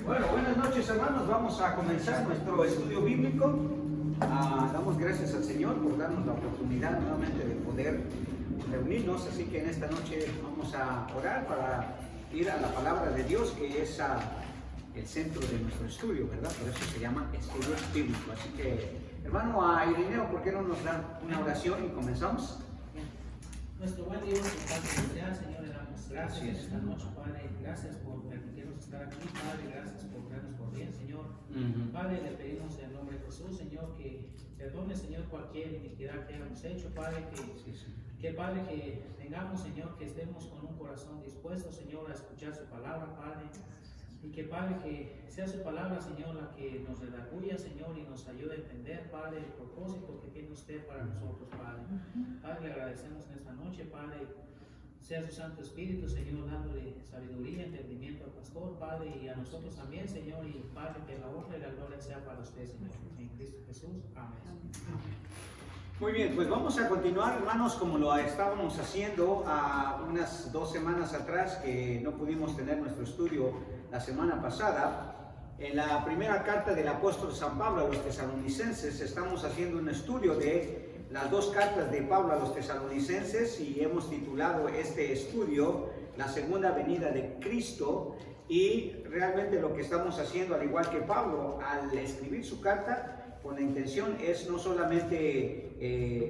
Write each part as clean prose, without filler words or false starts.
Bueno, buenas noches hermanos, vamos a comenzar nuestro estudio bíblico. Damos gracias al Señor por darnos la oportunidad nuevamente de poder reunirnos, así que en esta noche vamos a orar para ir a la palabra de Dios, que es el centro de nuestro estudio, ¿verdad? Por eso se llama estudio bíblico. Así que, hermano Irineo, ¿por qué no nos da una oración y comenzamos? Nuestro buen Dios, Padre celestial, Señor, le damos gracias esta noche, Padre. Gracias por permitirnos estar aquí, Padre. Gracias por vernos por bien, Señor. Padre, le pedimos en el nombre de Jesús, Señor, que perdone, Señor, cualquier iniquidad que hayamos hecho, Padre. Que Padre, que tengamos, Señor, que estemos con un corazón dispuesto, Señor, a escuchar su palabra, Padre. Y que, Padre, que sea su palabra, Señor, la que nos redarguya, Señor, y nos ayude a entender, Padre, el propósito que tiene usted para nosotros, Padre. Padre, le agradecemos en esta noche, Padre. Sea su Santo Espíritu, Señor, dándole sabiduría, entendimiento al pastor, Padre, y a nosotros también, Señor, y Padre, que la honra y la gloria sea para usted, Señor. En Cristo Jesús. Amén. Muy bien, pues vamos a continuar, hermanos, como lo estábamos haciendo unas 2 semanas atrás, que no pudimos tener nuestro estudio la semana pasada. En la primera carta del apóstol San Pablo a los tesalonicenses estamos haciendo un estudio de las 2 cartas de Pablo a los tesalonicenses y hemos titulado este estudio La segunda venida de Cristo. Y realmente lo que estamos haciendo, al igual que Pablo, al escribir su carta, con la intención es no solamente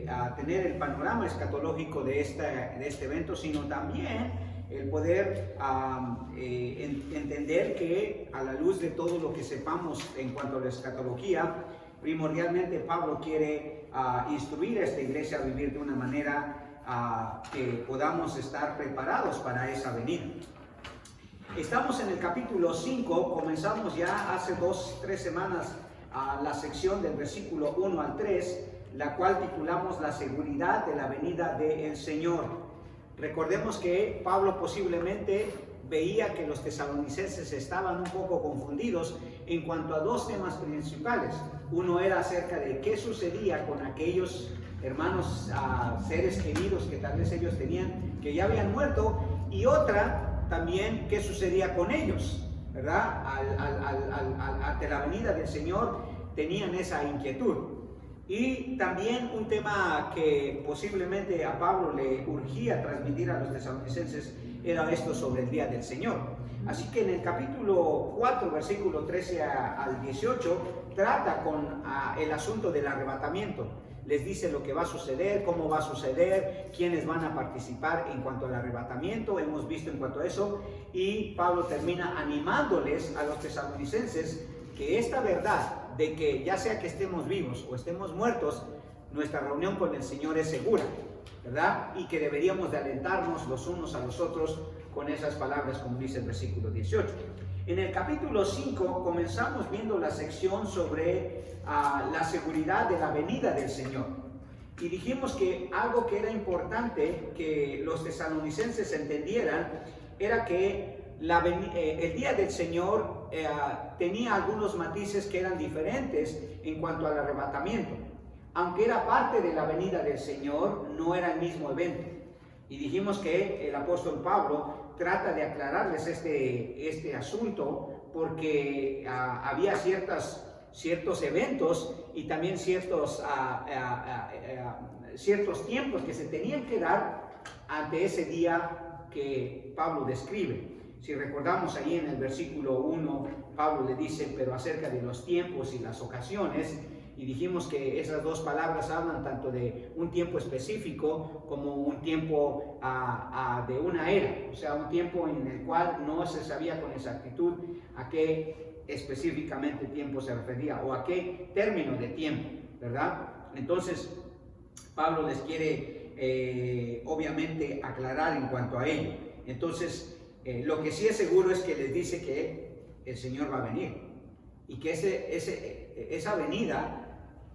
a tener el panorama escatológico de este evento, sino también el poder entender que a la luz de todo lo que sepamos en cuanto a la escatología, primordialmente Pablo quiere instruir a esta iglesia a vivir de una manera que podamos estar preparados para esa venida. Estamos en el capítulo 5, comenzamos ya hace 2-3 semanas la sección del versículo 1 al 3, la cual titulamos La seguridad de la venida del Señor. Recordemos que Pablo posiblemente veía que los tesalonicenses estaban un poco confundidos en cuanto a 2 temas principales. Uno era acerca de qué sucedía con aquellos hermanos, seres queridos que tal vez ellos tenían, que ya habían muerto, y otra también qué sucedía con ellos, ¿verdad? Ante la venida del Señor tenían esa inquietud. Y también un tema que posiblemente a Pablo le urgía transmitir a los tesalonicenses era esto sobre el día del Señor. Así que en el capítulo 4, versículo 13 al 18, trata con el asunto del arrebatamiento. Les dice lo que va a suceder, cómo va a suceder, quiénes van a participar en cuanto al arrebatamiento. Hemos visto en cuanto a eso. Y Pablo termina animándoles a los tesalonicenses que esta verdad de que ya sea que estemos vivos o estemos muertos, nuestra reunión con el Señor es segura, ¿verdad? Y que deberíamos de alentarnos los unos a los otros con esas palabras, como dice el versículo 18. En el capítulo 5 comenzamos viendo la sección sobre la seguridad de la venida del Señor. Y dijimos que algo que era importante que los tesalonicenses entendieran era que el día del Señor tenía algunos matices que eran diferentes en cuanto al arrebatamiento. Aunque era parte de la venida del Señor, no era el mismo evento. Y dijimos que el apóstol Pablo trata de aclararles este asunto porque había ciertos eventos y también ciertos tiempos que se tenían que dar ante ese día que Pablo describe. Si recordamos ahí en el versículo 1, Pablo le dice, pero acerca de los tiempos y las ocasiones, y dijimos que esas 2 palabras hablan tanto de un tiempo específico como un tiempo de una era, o sea, un tiempo en el cual no se sabía con exactitud a qué específicamente tiempo se refería o a qué término de tiempo, ¿verdad? Entonces, Pablo les quiere obviamente aclarar en cuanto a ello. Entonces, lo que sí es seguro es que les dice que el Señor va a venir y que esa venida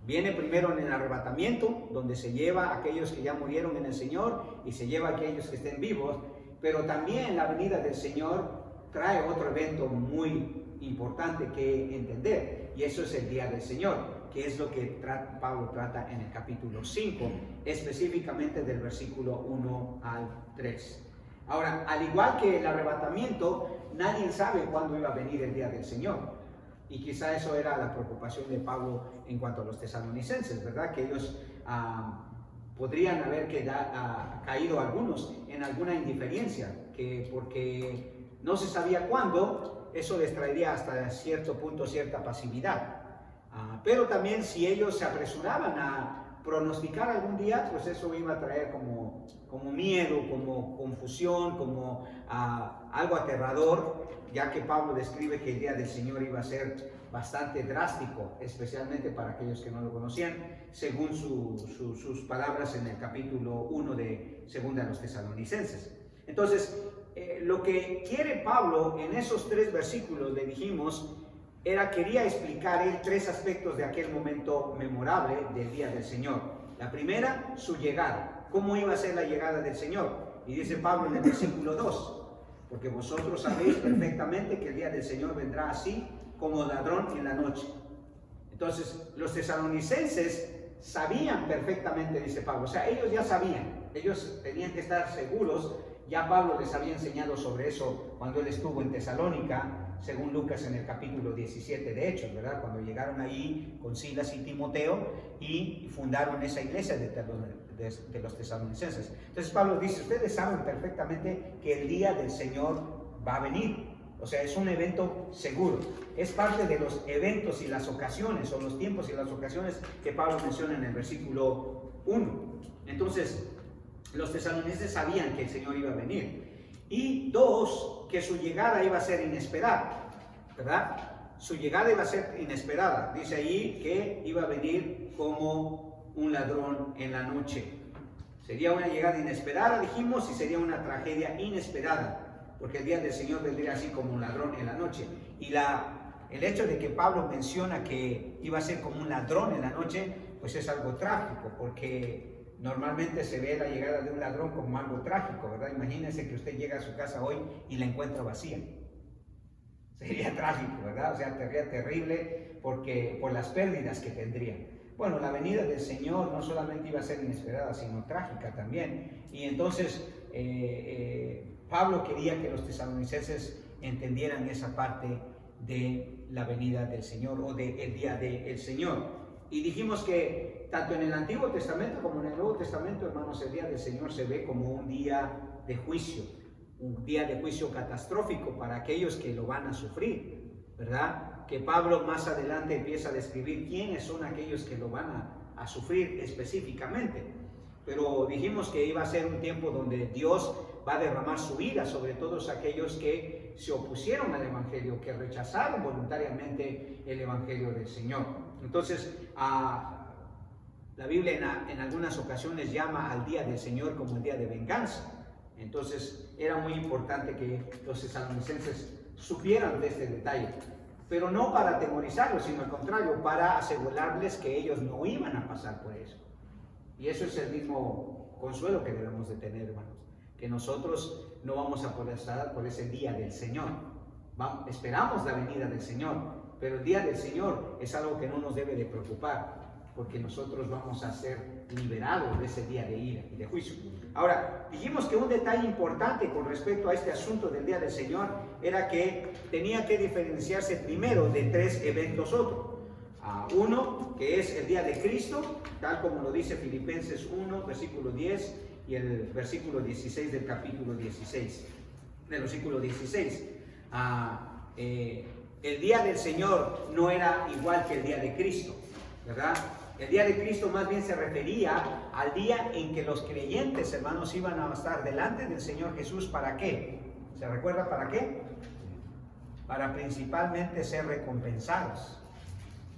viene primero en el arrebatamiento, donde se lleva a aquellos que ya murieron en el Señor y se lleva a aquellos que estén vivos, pero también la venida del Señor trae otro evento muy importante que entender, y eso es el día del Señor, que es lo que Pablo trata en el capítulo 5, específicamente del versículo 1 al 3. Ahora, al igual que el arrebatamiento, nadie sabe cuándo iba a venir el día del Señor. Y quizá eso era la preocupación de Pablo en cuanto a los tesalonicenses, ¿verdad? Que ellos podrían haber caído algunos en alguna indiferencia, que porque no se sabía cuándo, eso les traería hasta cierto punto cierta pasividad. Pero también si ellos se apresuraban a pronosticar algún día, pues eso iba a traer como miedo, como confusión, como algo aterrador, ya que Pablo describe que el día del Señor iba a ser bastante drástico, especialmente para aquellos que no lo conocían, según sus palabras en el capítulo 1 de Segunda de los Tesalonicenses. Entonces, lo que quiere Pablo en esos 3 versículos, le dijimos, quería explicar él 3 aspectos de aquel momento memorable del día del Señor. La primera, su llegada. ¿Cómo iba a ser la llegada del Señor? Y dice Pablo en el versículo 2, porque vosotros sabéis perfectamente que el día del Señor vendrá así como ladrón en la noche. Entonces, los tesalonicenses sabían perfectamente, dice Pablo, o sea, ellos ya sabían, ellos tenían que estar seguros. Ya Pablo les había enseñado sobre eso cuando él estuvo en Tesalónica, según Lucas en el capítulo 17 de Hechos, ¿verdad? Cuando llegaron ahí con Silas y Timoteo y fundaron esa iglesia de los tesalonicenses. Entonces Pablo dice, ustedes saben perfectamente que el día del Señor va a venir. O sea, es un evento seguro. Es parte de los eventos y las ocasiones, o los tiempos y las ocasiones que Pablo menciona en el versículo 1. Entonces, los tesalonicenses sabían que el Señor iba a venir. Y 2, que su llegada iba a ser inesperada, ¿verdad? Su llegada iba a ser inesperada. Dice ahí que iba a venir como un ladrón en la noche. Sería una llegada inesperada, dijimos, y sería una tragedia inesperada, porque el día del Señor vendría así como un ladrón en la noche. Y el hecho de que Pablo menciona que iba a ser como un ladrón en la noche, pues es algo trágico, porque normalmente se ve la llegada de un ladrón como algo trágico, ¿verdad? Imagínense que usted llega a su casa hoy y la encuentra vacía. Sería trágico, ¿verdad? O sea, sería terrible por las pérdidas que tendría. Bueno, la venida del Señor no solamente iba a ser inesperada, sino trágica también. Y entonces Pablo quería que los tesalonicenses entendieran esa parte de la venida del Señor o del día del Señor. Y dijimos que tanto en el Antiguo Testamento como en el Nuevo Testamento, hermanos, el día del Señor se ve como un día de juicio, un día de juicio catastrófico para aquellos que lo van a sufrir, ¿verdad? Que Pablo más adelante empieza a describir quiénes son aquellos que lo van a sufrir específicamente. Pero dijimos que iba a ser un tiempo donde Dios va a derramar su ira sobre todos aquellos que se opusieron al Evangelio, que rechazaron voluntariamente el Evangelio del Señor. Entonces, la Biblia en algunas ocasiones llama al día del Señor como el día de venganza. Entonces, era muy importante que los tesalonicenses supieran de este detalle, pero no para atemorizarlos, sino al contrario, para asegurarles que ellos no iban a pasar por eso. Y eso es el mismo consuelo que debemos de tener, hermanos, que nosotros no vamos a poder estar por ese día del Señor. Esperamos la venida del Señor, pero el día del Señor es algo que no nos debe de preocupar, porque nosotros vamos a ser liberados de ese día de ira y de juicio. Ahora, dijimos que un detalle importante con respecto a este asunto del día del Señor era que tenía que diferenciarse primero de 3 eventos otros. Uno, que es el día de Cristo, tal como lo dice Filipenses 1, versículo 10 y el versículo 16 del capítulo 16, del versículo 16. El día del Señor no era igual que el día de Cristo, ¿verdad? El día de Cristo más bien se refería al día en que los creyentes, hermanos, iban a estar delante del Señor Jesús. ¿Para qué? ¿Se recuerda para qué? Para principalmente ser recompensados.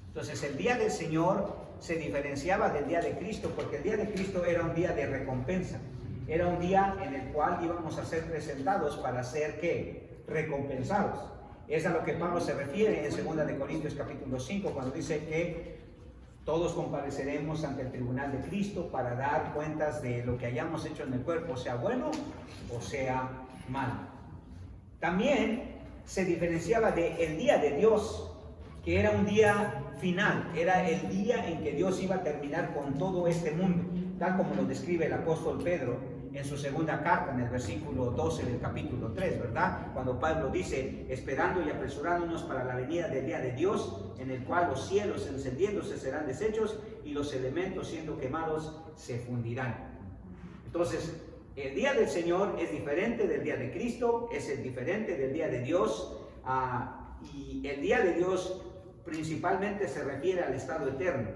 Entonces el día del Señor se diferenciaba del día de Cristo, porque el día de Cristo era un día de recompensa. Era un día en el cual íbamos a ser presentados para ser, ¿qué? Recompensados. Es a lo que Pablo se refiere en 2 Corintios capítulo 5, cuando dice que todos compareceremos ante el tribunal de Cristo para dar cuentas de lo que hayamos hecho en el cuerpo, sea bueno o sea malo. También se diferenciaba del día de Dios, que era un día final, era el día en que Dios iba a terminar con todo este mundo, tal como lo describe el apóstol Pedro en su segunda carta, en el versículo 12 del capítulo 3, ¿verdad? Cuando Pablo dice, esperando y apresurándonos para la venida del día de Dios, en el cual los cielos encendiéndose serán deshechos y los elementos siendo quemados se fundirán. Entonces, el día del Señor es diferente del día de Cristo, es el diferente del día de Dios, y el día de Dios principalmente se refiere al estado eterno,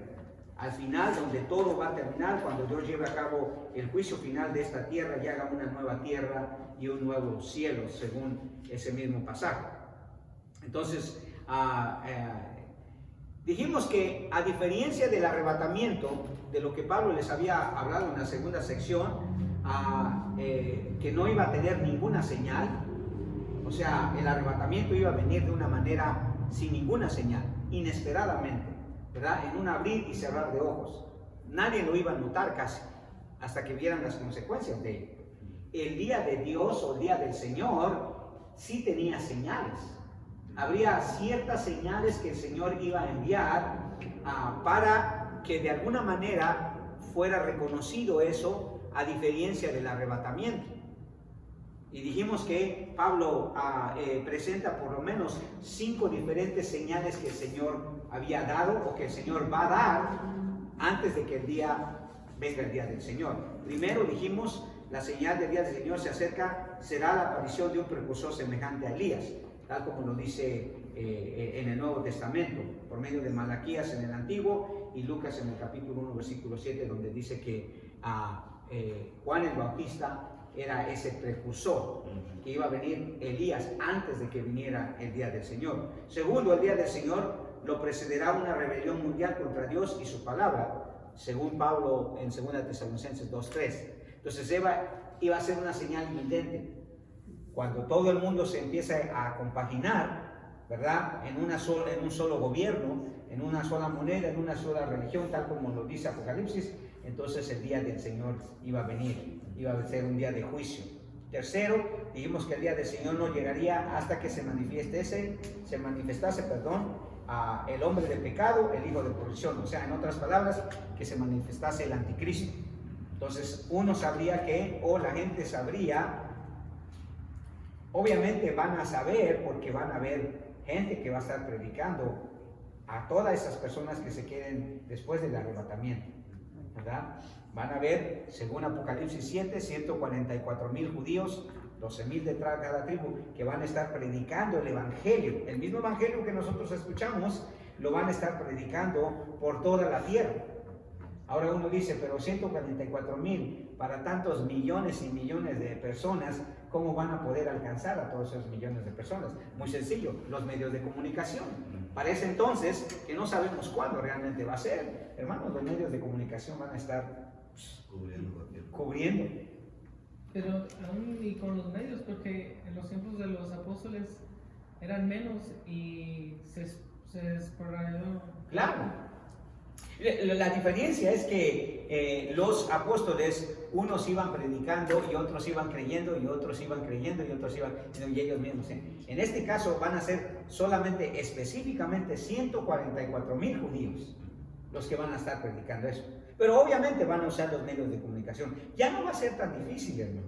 al final donde todo va a terminar, cuando Dios lleve a cabo el juicio final de esta tierra y haga una nueva tierra y un nuevo cielo, según ese mismo pasaje. Entonces, dijimos que a diferencia del arrebatamiento, de lo que Pablo les había hablado en la segunda sección, que no iba a tener ninguna señal, o sea, el arrebatamiento iba a venir de una manera sin ninguna señal, inesperadamente, ¿verdad? En un abrir y cerrar de ojos. Nadie lo iba a notar casi, hasta que vieran las consecuencias de ello. El día de Dios o el día del Señor sí tenía señales. Habría ciertas señales que el Señor iba a enviar para que de alguna manera fuera reconocido eso, a diferencia del arrebatamiento. Y dijimos que Pablo presenta por lo menos 5 diferentes señales que el Señor había dado o que el Señor va a dar antes de que venga el día del Señor. Primero dijimos, la señal del día del Señor se acerca, será la aparición de un precursor semejante a Elías, tal como lo dice en el Nuevo Testamento, por medio de Malaquías en el Antiguo y Lucas en el capítulo 1, versículo 7, donde dice que Juan el Bautista era ese precursor, que iba a venir Elías antes de que viniera el día del Señor. Segundo, el día del Señor lo precederá una rebelión mundial contra Dios y su palabra, según Pablo en 2 Tesalonicenses 2:3. Entonces iba a ser una señal evidente. Cuando todo el mundo se empieza a compaginar, ¿verdad? En un solo gobierno, en una sola moneda, en una sola religión, tal como lo dice Apocalipsis, entonces el día del Señor iba a venir, iba a ser un día de juicio. Tercero, dijimos que el día del Señor no llegaría hasta que se manifestase, el hombre de pecado, el hijo de corrupción, o sea, en otras palabras, que se manifestase el anticristo. Entonces uno sabría o la gente sabría, obviamente van a saber porque van a ver gente que va a estar predicando a todas esas personas que se queden después del arrebatamiento, ¿verdad? Van a ver, según Apocalipsis 7, 144,000 judíos, 12,000 de cada tribu, que van a estar predicando el evangelio, el mismo evangelio que nosotros escuchamos, lo van a estar predicando por toda la tierra. Ahora uno dice, pero 144,000 para tantos millones y millones de personas, ¿cómo van a poder alcanzar a todos esos millones de personas? Muy sencillo, los medios de comunicación. Para ese entonces, que no sabemos cuándo realmente va a ser, hermanos, los medios de comunicación van a estar cubriendo. Pero aún y con los medios, porque en los tiempos de los apóstoles eran menos y se esparraron. Claro. La diferencia es que los apóstoles, unos iban predicando y otros iban creyendo y otros iban creyendo y otros iban, y ellos mismos. En este caso van a ser solamente específicamente 144,000 judíos los que van a estar predicando eso. Pero obviamente van a usar los medios de comunicación. Ya no va a ser tan difícil, hermano.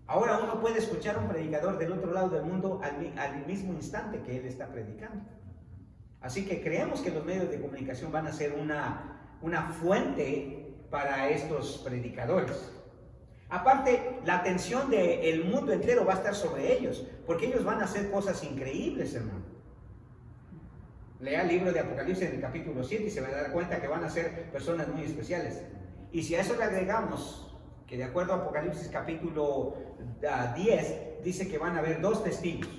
Ahora uno puede escuchar a un predicador del otro lado del mundo al mismo instante que él está predicando. Así que creemos que los medios de comunicación van a ser una fuente para estos predicadores. Aparte, la atención del mundo entero va a estar sobre ellos, porque ellos van a hacer cosas increíbles, hermano. Lea el libro de Apocalipsis en el capítulo 7 y se va a dar cuenta que van a ser personas muy especiales. Y si a eso le agregamos que de acuerdo a Apocalipsis capítulo 10, dice que van a haber 2 testigos,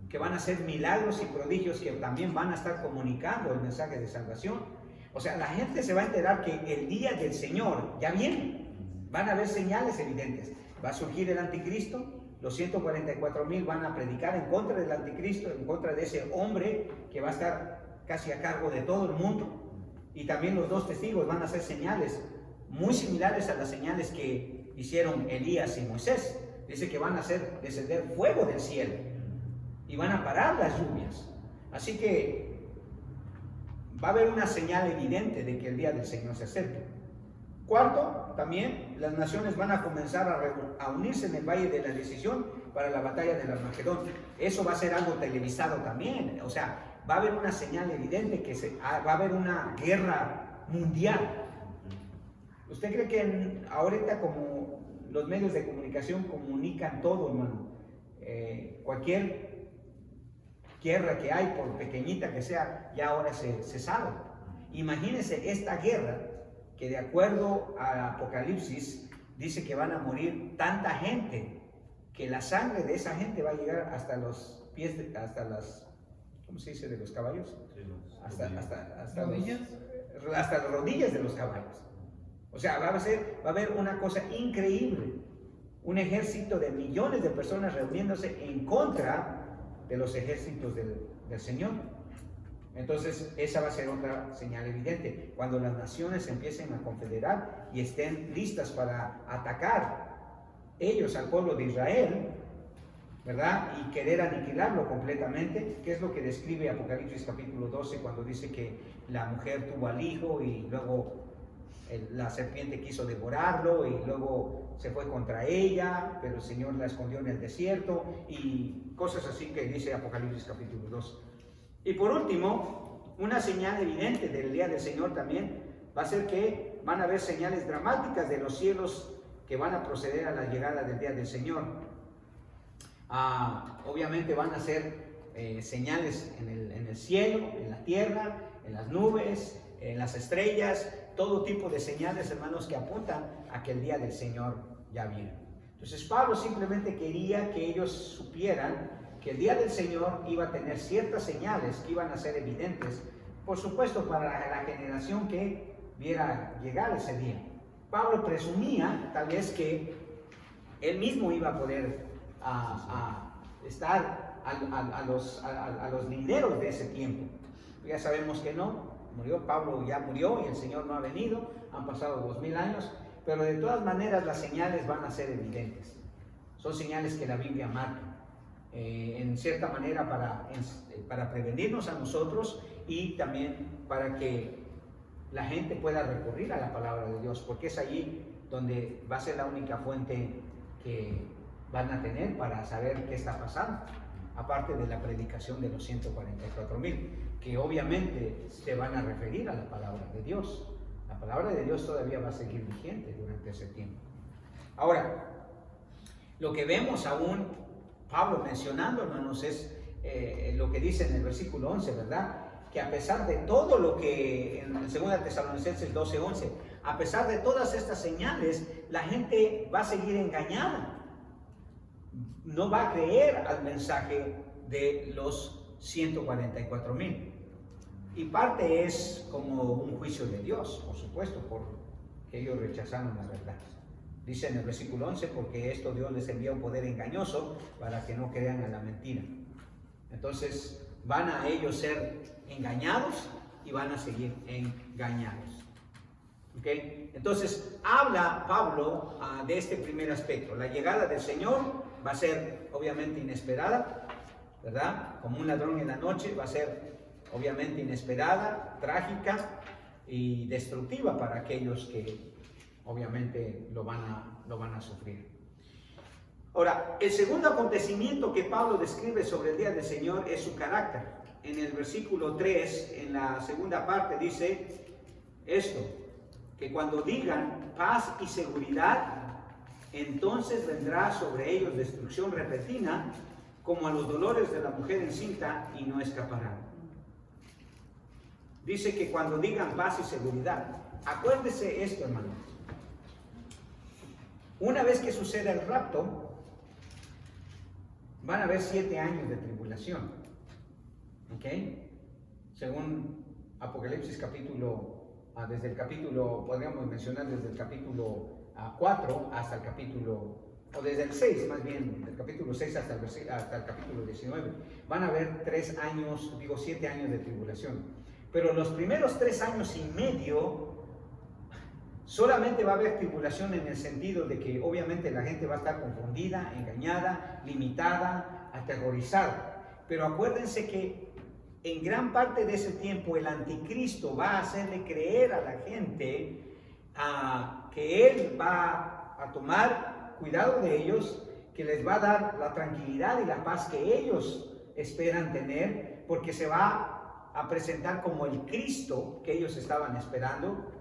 que van a hacer milagros y prodigios que también van a estar comunicando el mensaje de salvación. O sea, la gente se va a enterar que el día del Señor ya viene. Van a haber señales evidentes. Va a surgir el anticristo. Los 144,000 van a predicar en contra del anticristo, en contra de ese hombre que va a estar casi a cargo de todo el mundo. Y también los 2 testigos van a hacer señales muy similares a las señales que hicieron Elías y Moisés. Dice que van a hacer descender fuego del cielo y van a parar las lluvias. Así que va a haber una señal evidente de que el día del Señor se acerca. Cuarto, también las naciones van a comenzar a unirse en el Valle de la Decisión para la batalla del Armagedón. Eso va a ser algo televisado también. O sea, va a haber una señal evidente que va a haber una guerra mundial. ¿Usted cree que ahorita, como los medios de comunicación comunican todo, hermano, cualquier guerra que hay, por pequeñita que sea, ya ahora se sabe? Imagínense esta guerra, que de acuerdo a Apocalipsis dice que van a morir tanta gente, que la sangre de esa gente va a llegar hasta los pies, hasta las, ¿cómo se dice?, de los caballos, hasta las rodillas de los caballos. O sea, va a haber una cosa increíble, un ejército de millones de personas reuniéndose en contra de los ejércitos del Señor. Entonces, esa va a ser otra señal evidente, cuando las naciones empiecen a confederar y estén listas para atacar ellos al pueblo de Israel, ¿verdad? Y querer aniquilarlo completamente, que es lo que describe Apocalipsis capítulo 12, cuando dice que la mujer tuvo al hijo y luego la serpiente quiso devorarlo y luego se fue contra ella, pero el Señor la escondió en el desierto y cosas así que dice Apocalipsis capítulo 12. Y por último, una señal evidente del día del Señor también va a ser que van a haber señales dramáticas de los cielos que van a proceder a la llegada del día del Señor. Obviamente van a ser señales en el cielo, en la tierra, en las nubes, en las estrellas, todo tipo de señales, hermanos, que apuntan a que el día del Señor ya viene. Entonces Pablo simplemente quería que ellos supieran que el día del Señor iba a tener ciertas señales que iban a ser evidentes, por supuesto, para la generación que viera llegar ese día. Pablo presumía tal vez que él mismo iba a poder estar a los lideros de ese tiempo. Ya sabemos que no, Pablo ya murió y el Señor no ha venido, han pasado 2000 años, pero de todas maneras las señales van a ser evidentes. Son señales que la Biblia marca. En cierta manera para prevenirnos a nosotros y también para que la gente pueda recurrir a la palabra de Dios, porque es allí donde va a ser la única fuente que van a tener para saber qué está pasando, aparte de la predicación de los 144,000, que obviamente se van a referir a la palabra de Dios. La palabra de Dios todavía va a seguir vigente durante ese tiempo. Ahora, lo que vemos aún Pablo mencionando, hermanos, es lo que dice en el versículo 11, ¿verdad? Que a pesar de todo lo que en 2 Tesalonicenses 12:11, a pesar de todas estas señales, la gente va a seguir engañada. No va a creer al mensaje de los 144,000. Y parte es como un juicio de Dios, por supuesto, porque ellos rechazaron la verdad. Dice en el versículo 11, porque esto Dios les envía un poder engañoso para que no crean a la mentira. Entonces van a ellos ser engañados y van a seguir engañados. ¿Okay? Entonces habla Pablo de este primer aspecto. La llegada del Señor va a ser obviamente inesperada, ¿verdad? Como un ladrón en la noche, va a ser obviamente inesperada, trágica y destructiva para aquellos que obviamente lo van a sufrir. Ahora, el segundo acontecimiento que Pablo describe sobre el día del Señor es su carácter. En el versículo 3, en la segunda parte, dice esto, que cuando digan paz y seguridad, entonces vendrá sobre ellos destrucción repentina, como a los dolores de la mujer encinta, y no escaparán. Dice que cuando digan paz y seguridad, acuérdese esto, hermanos. Una vez que suceda el rapto, van a haber 7 años de tribulación. ¿Ok? Según Apocalipsis desde el capítulo, podríamos mencionar desde el capítulo 4 hasta el capítulo, o desde el 6 más bien, del capítulo 6 hasta el capítulo 19. Van a haber 7 años de tribulación. Pero los primeros 3 años y medio, solamente va a haber tribulación en el sentido de que obviamente la gente va a estar confundida, engañada, limitada, aterrorizada. Pero acuérdense que en gran parte de ese tiempo el anticristo va a hacerle creer a la gente que Él va a tomar cuidado de ellos, que les va a dar la tranquilidad y la paz que ellos esperan tener, porque se va a presentar como el Cristo que ellos estaban esperando.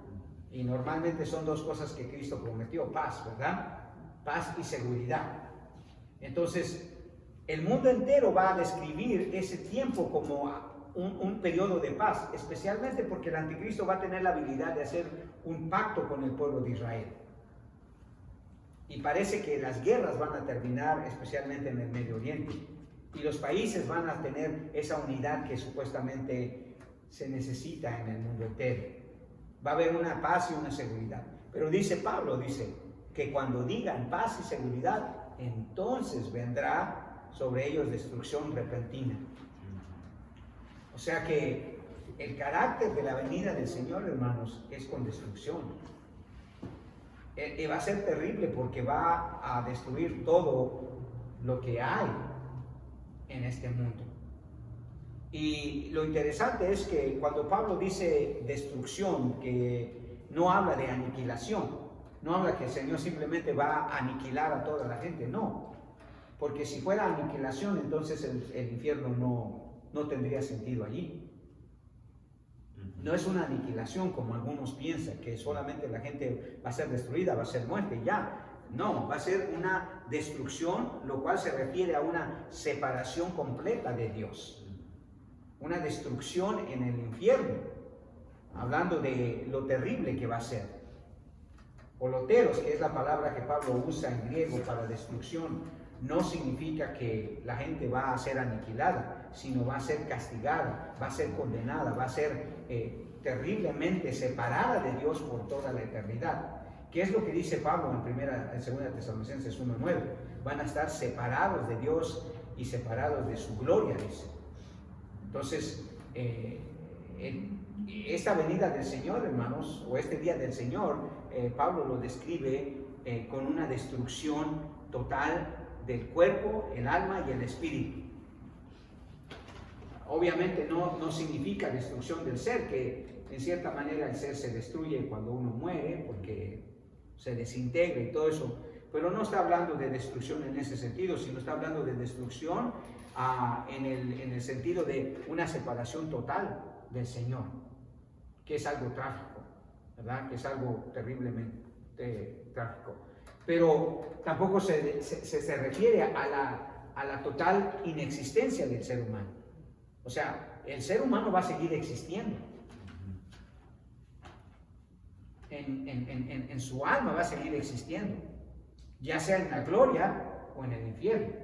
Y normalmente son dos cosas que Cristo prometió: paz, ¿verdad? Paz y seguridad. Entonces, el mundo entero va a describir ese tiempo como un periodo de paz, especialmente porque el anticristo va a tener la habilidad de hacer un pacto con el pueblo de Israel. Y parece que las guerras van a terminar, especialmente en el Medio Oriente. Y los países van a tener esa unidad que supuestamente se necesita en el mundo entero. Va a haber una paz y una seguridad. Pero dice Pablo, dice que cuando digan paz y seguridad, entonces vendrá sobre ellos destrucción repentina. O sea que el carácter de la venida del Señor, hermanos, es con destrucción. Va a ser terrible porque va a destruir todo lo que hay en este mundo. Y lo interesante es que cuando Pablo dice destrucción, que no habla de aniquilación, no habla que el Señor simplemente va a aniquilar a toda la gente, no. Porque si fuera aniquilación, entonces el infierno no tendría sentido allí. No es una aniquilación como algunos piensan, que solamente la gente va a ser destruida, va a ser muerta y ya. No, va a ser una destrucción, lo cual se refiere a una separación completa de Dios. Una destrucción en el infierno, hablando de lo terrible que va a ser. Holoteros, que es la palabra que Pablo usa en griego para destrucción, no significa que la gente va a ser aniquilada, sino va a ser castigada, va a ser condenada, va a ser terriblemente separada de Dios por toda la eternidad. ¿Qué es lo que dice Pablo en 2 Tesalonicenses 1:9? Van a estar separados de Dios y separados de su gloria, dice. Entonces, esta venida del Señor, hermanos, o este día del Señor, Pablo lo describe con una destrucción total del cuerpo, el alma y el espíritu. Obviamente no significa destrucción del ser, que en cierta manera el ser se destruye cuando uno muere, porque se desintegra y todo eso, pero no está hablando de destrucción en ese sentido, sino está hablando de destrucción en el sentido de una separación total del Señor, que es algo trágico, ¿verdad? Que es algo terriblemente trágico. Pero tampoco se refiere a la total inexistencia del ser humano. O sea, el ser humano va a seguir existiendo. En su alma va a seguir existiendo, ya sea en la gloria o en el infierno.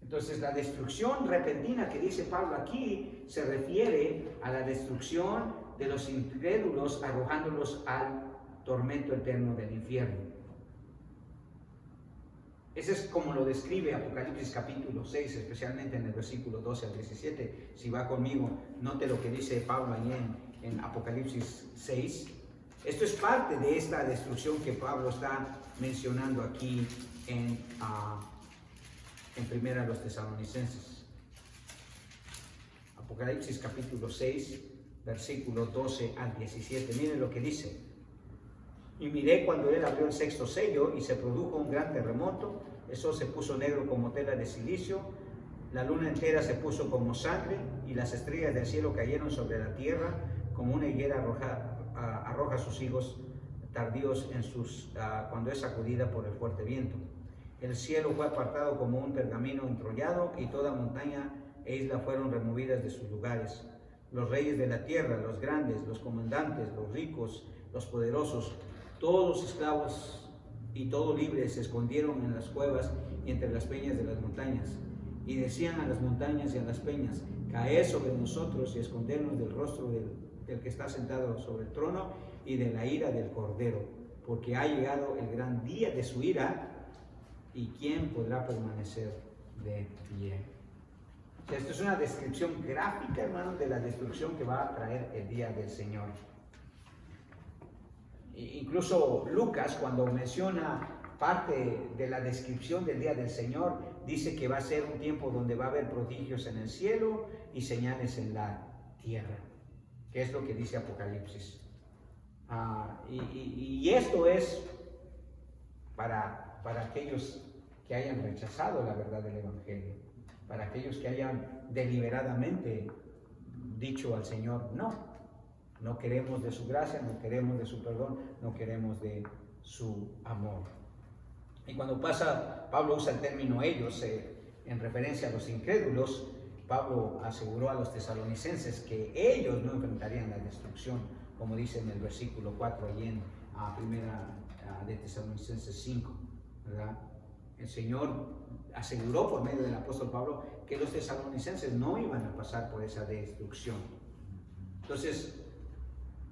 Entonces, la destrucción repentina que dice Pablo aquí se refiere a la destrucción de los incrédulos, arrojándolos al tormento eterno del infierno. Ese es como lo describe Apocalipsis capítulo 6, especialmente en el versículo 12 al 17. Si va conmigo, note lo que dice Pablo ahí en Apocalipsis 6. Esto es parte de esta destrucción que Pablo está mencionando aquí en primera a los Tesalonicenses. Apocalipsis capítulo 6, versículo 12 al 17. Miren lo que dice. Y miré cuando él abrió el sexto sello y se produjo un gran terremoto. El sol se puso negro como tela de silicio, la luna entera se puso como sangre y las estrellas del cielo cayeron sobre la tierra como una higuera arroja sus higos tardíos cuando es sacudida por el fuerte viento. El cielo fue apartado como un pergamino enrollado y toda montaña e isla fueron removidas de sus lugares. Los reyes de la tierra, los grandes, los comandantes, los ricos, los poderosos, todos los esclavos y todo libre se escondieron en las cuevas y entre las peñas de las montañas. Y decían a las montañas y a las peñas, caed sobre nosotros y escondernos del rostro del que está sentado sobre el trono y de la ira del Cordero, porque ha llegado el gran día de su ira, y ¿quién podrá permanecer de pie? O sea, esto es una descripción gráfica, hermanos, de la destrucción que va a traer el día del Señor. Incluso Lucas, cuando menciona parte de la descripción del día del Señor, dice que va a ser un tiempo donde va a haber prodigios en el cielo y señales en la tierra, que es lo que dice Apocalipsis. Y esto es para aquellos que hayan rechazado la verdad del Evangelio, para aquellos que hayan deliberadamente dicho al Señor, no queremos de su gracia, no queremos de su perdón, no queremos de su amor. Y cuando Pablo usa el término ellos, en referencia a los incrédulos, Pablo aseguró a los tesalonicenses que ellos no enfrentarían la destrucción, como dice en el versículo 4 allí en primera de Tesalonicenses 5, ¿verdad? El Señor aseguró por medio del apóstol Pablo que los tesalonicenses no iban a pasar por esa destrucción. Entonces,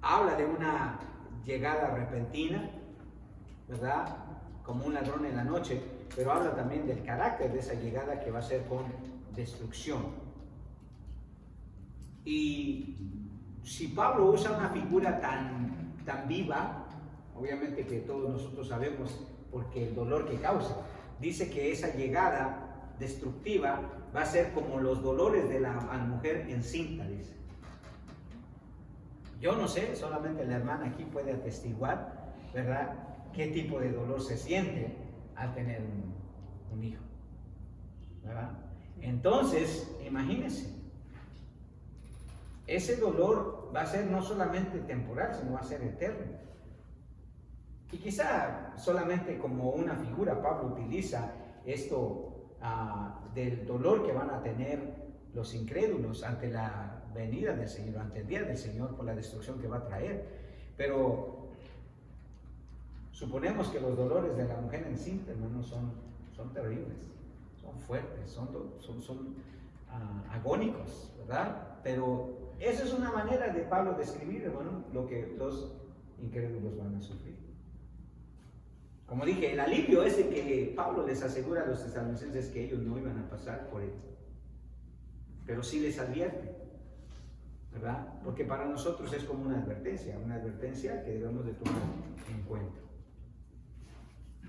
habla de una llegada repentina, ¿verdad? Como un ladrón en la noche, pero habla también del carácter de esa llegada que va a ser con destrucción. Y si Pablo usa una figura tan viva, obviamente que todos nosotros sabemos porque el dolor que causa, dice que esa llegada destructiva va a ser como los dolores de la mujer encinta, dice. Yo no sé, solamente la hermana aquí puede atestiguar, ¿verdad?, qué tipo de dolor se siente al tener un hijo, ¿verdad? Entonces, imagínense, ese dolor va a ser no solamente temporal, sino va a ser eterno. Y quizá solamente como una figura Pablo utiliza esto del dolor que van a tener los incrédulos ante la venida del Señor, ante el día del Señor, por la destrucción que va a traer. Pero suponemos que los dolores de la mujer encinta, hermanos, son terribles, son fuertes, son agónicos, ¿verdad? Pero esa es una manera de Pablo describir, hermano, lo que los incrédulos van a sufrir. Como dije, el alivio es de que Pablo les asegura a los tesalonicenses que ellos no iban a pasar por él, pero sí les advierte, ¿verdad? Porque para nosotros es como una advertencia que debemos de tomar en cuenta.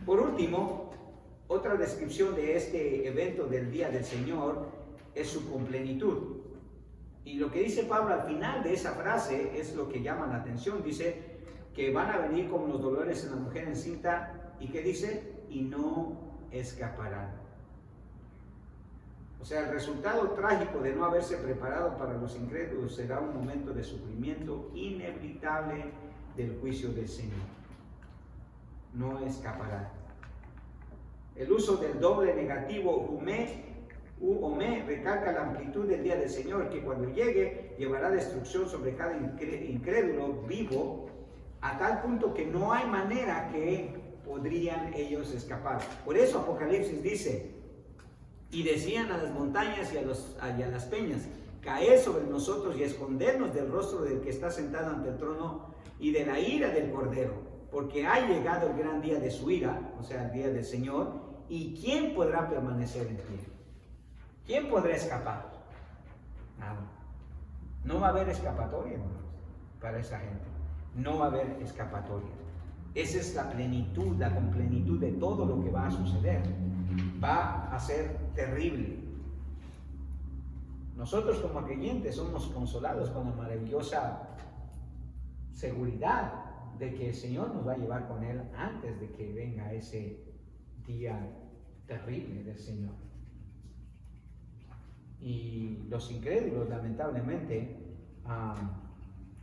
Por último, otra descripción de este evento del día del Señor es su complenitud. Y lo que dice Pablo al final de esa frase es lo que llama la atención. Dice que van a venir como los dolores en la mujer encinta. ¿Y qué dice? Y no escaparán. O sea, el resultado trágico de no haberse preparado para los incrédulos será un momento de sufrimiento inevitable del juicio del Señor. No escaparán. El uso del doble negativo umé recalca la amplitud del día del Señor, que cuando llegue llevará destrucción sobre cada incrédulo vivo, a tal punto que no hay manera que podrían ellos escapar. Por eso Apocalipsis dice, y decían a las montañas y a las peñas, caed sobre nosotros y escondernos del rostro del que está sentado ante el trono y de la ira del Cordero, porque ha llegado el gran día de su ira, o sea, el día del Señor, y ¿quién podrá permanecer en pie? ¿Quién podrá escapar? Nada. No va a haber escapatoria, hermanos, para esa gente. No va a haber escapatoria. Esa es la plenitud, la complenitud de todo lo que va a suceder. Va a ser terrible. Nosotros como creyentes somos consolados con la maravillosa seguridad de que el Señor nos va a llevar con Él antes de que venga ese día terrible del Señor. Y los incrédulos, lamentablemente,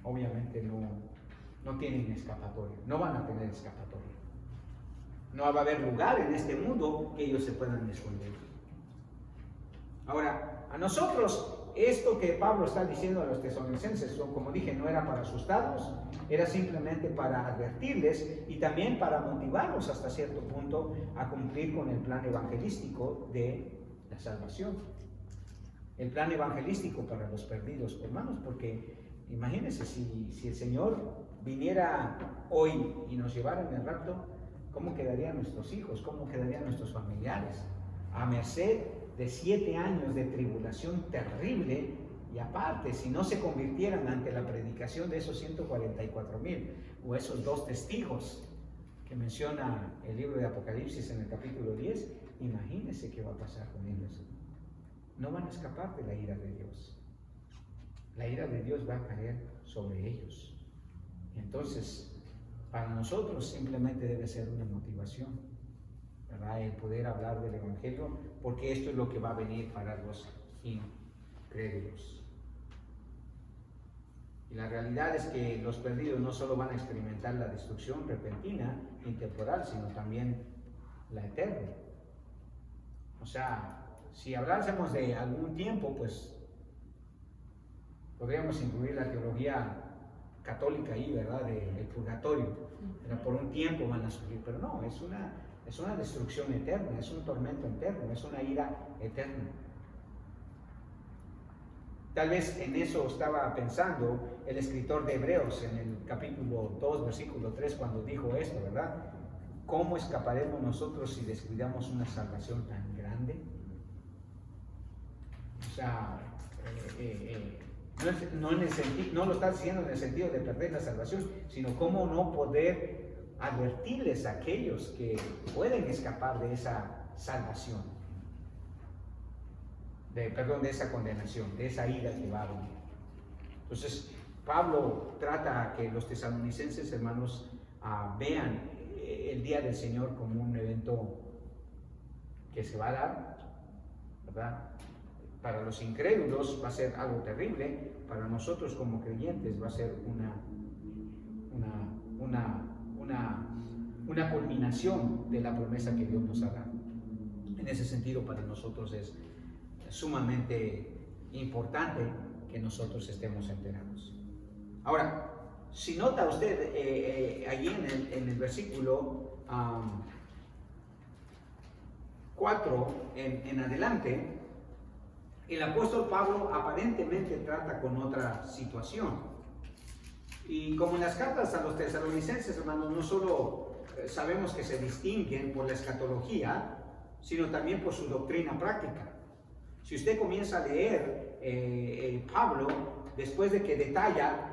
obviamente no tienen escapatoria, no van a tener escapatoria. No va a haber lugar en este mundo que ellos se puedan esconder. Ahora, a nosotros, esto que Pablo está diciendo a los tesalonicenses, como dije, no era para asustarlos, era simplemente para advertirles y también para motivarlos hasta cierto punto a cumplir con el plan evangelístico de la salvación. El plan evangelístico para los perdidos, hermanos, porque imagínense si el Señor viniera hoy y nos llevara en el rapto, ¿cómo quedarían nuestros hijos? ¿Cómo quedarían nuestros familiares? A merced de 7 años de tribulación terrible, y aparte, si no se convirtieran ante la predicación de esos 144,000 o esos 2 testigos que menciona el libro de Apocalipsis en el capítulo 10, imagínense qué va a pasar con ellos. No van a escapar de la ira de Dios. La ira de Dios va a caer sobre ellos. Entonces, Para nosotros simplemente debe ser una motivación, ¿verdad? El poder hablar del Evangelio, porque esto es lo que va a venir para los incrédulos. Y la realidad es que los perdidos no solo van a experimentar la destrucción repentina y temporal, sino también la eterna. O sea, si hablásemos de algún tiempo, pues podríamos incluir la teología católica ahí, ¿verdad? Del purgatorio. Pero por un tiempo van a sufrir, pero no, es una destrucción eterna, es un tormento eterno, es una ira eterna. Tal vez en eso estaba pensando el escritor de Hebreos en el capítulo 2, versículo 3, cuando dijo esto, ¿verdad? ¿Cómo escaparemos nosotros si descuidamos una salvación tan grande? O sea, no lo está diciendo en el sentido de perder la salvación, sino cómo no poder advertirles a aquellos que pueden escapar de esa salvación. De esa condenación, de esa ira que va a venir. Entonces, Pablo trata que los tesalonicenses, hermanos, vean el día del Señor como un evento que se va a dar, ¿verdad? Para los incrédulos va a ser algo terrible, para nosotros como creyentes va a ser una culminación de la promesa que Dios nos ha dado. En ese sentido, para nosotros es sumamente importante que nosotros estemos enterados. Ahora, si nota usted allí en el versículo 4 en adelante, el apóstol Pablo aparentemente trata con otra situación. Y como en las cartas a los tesalonicenses, hermanos, no solo sabemos que se distinguen por la escatología, sino también por su doctrina práctica. Si usted comienza a leer Pablo, después de que detalla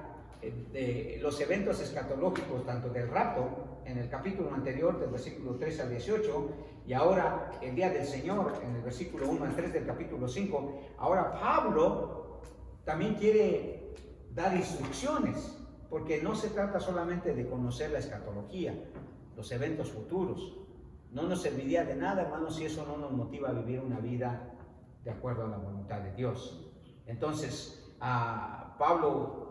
los eventos escatológicos, tanto del rapto, en el capítulo anterior, del versículo 3 al 18, y ahora el día del Señor, en el versículo 1 al 3 del capítulo 5, ahora Pablo también quiere dar instrucciones, porque no se trata solamente de conocer la escatología, los eventos futuros. No nos serviría de nada, hermanos, si eso no nos motiva a vivir una vida de acuerdo a la voluntad de Dios. Entonces, Pablo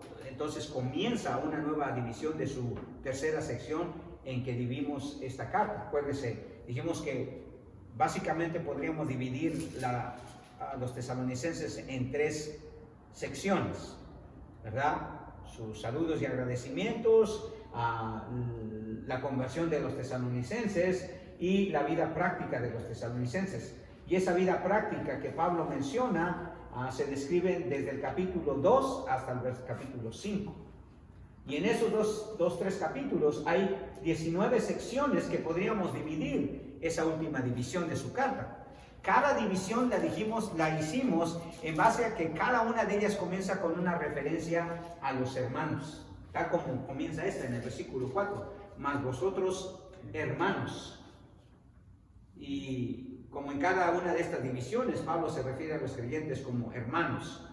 comienza una nueva división de su tercera sección en que dividimos esta carta. Acuérdense, dijimos que básicamente podríamos dividir a los tesalonicenses en tres secciones, ¿verdad? Sus saludos y agradecimientos, la conversión de los tesalonicenses y la vida práctica de los tesalonicenses. Y esa vida práctica que Pablo menciona se describe desde el capítulo 2 hasta el capítulo 5. Y en esos tres capítulos hay 19 secciones que podríamos dividir esa última división de su carta. Cada división la hicimos en base a que cada una de ellas comienza con una referencia a los hermanos. Tal como comienza esta en el versículo 4. Mas vosotros, hermanos. Y como en cada una de estas divisiones, Pablo se refiere a los creyentes como hermanos,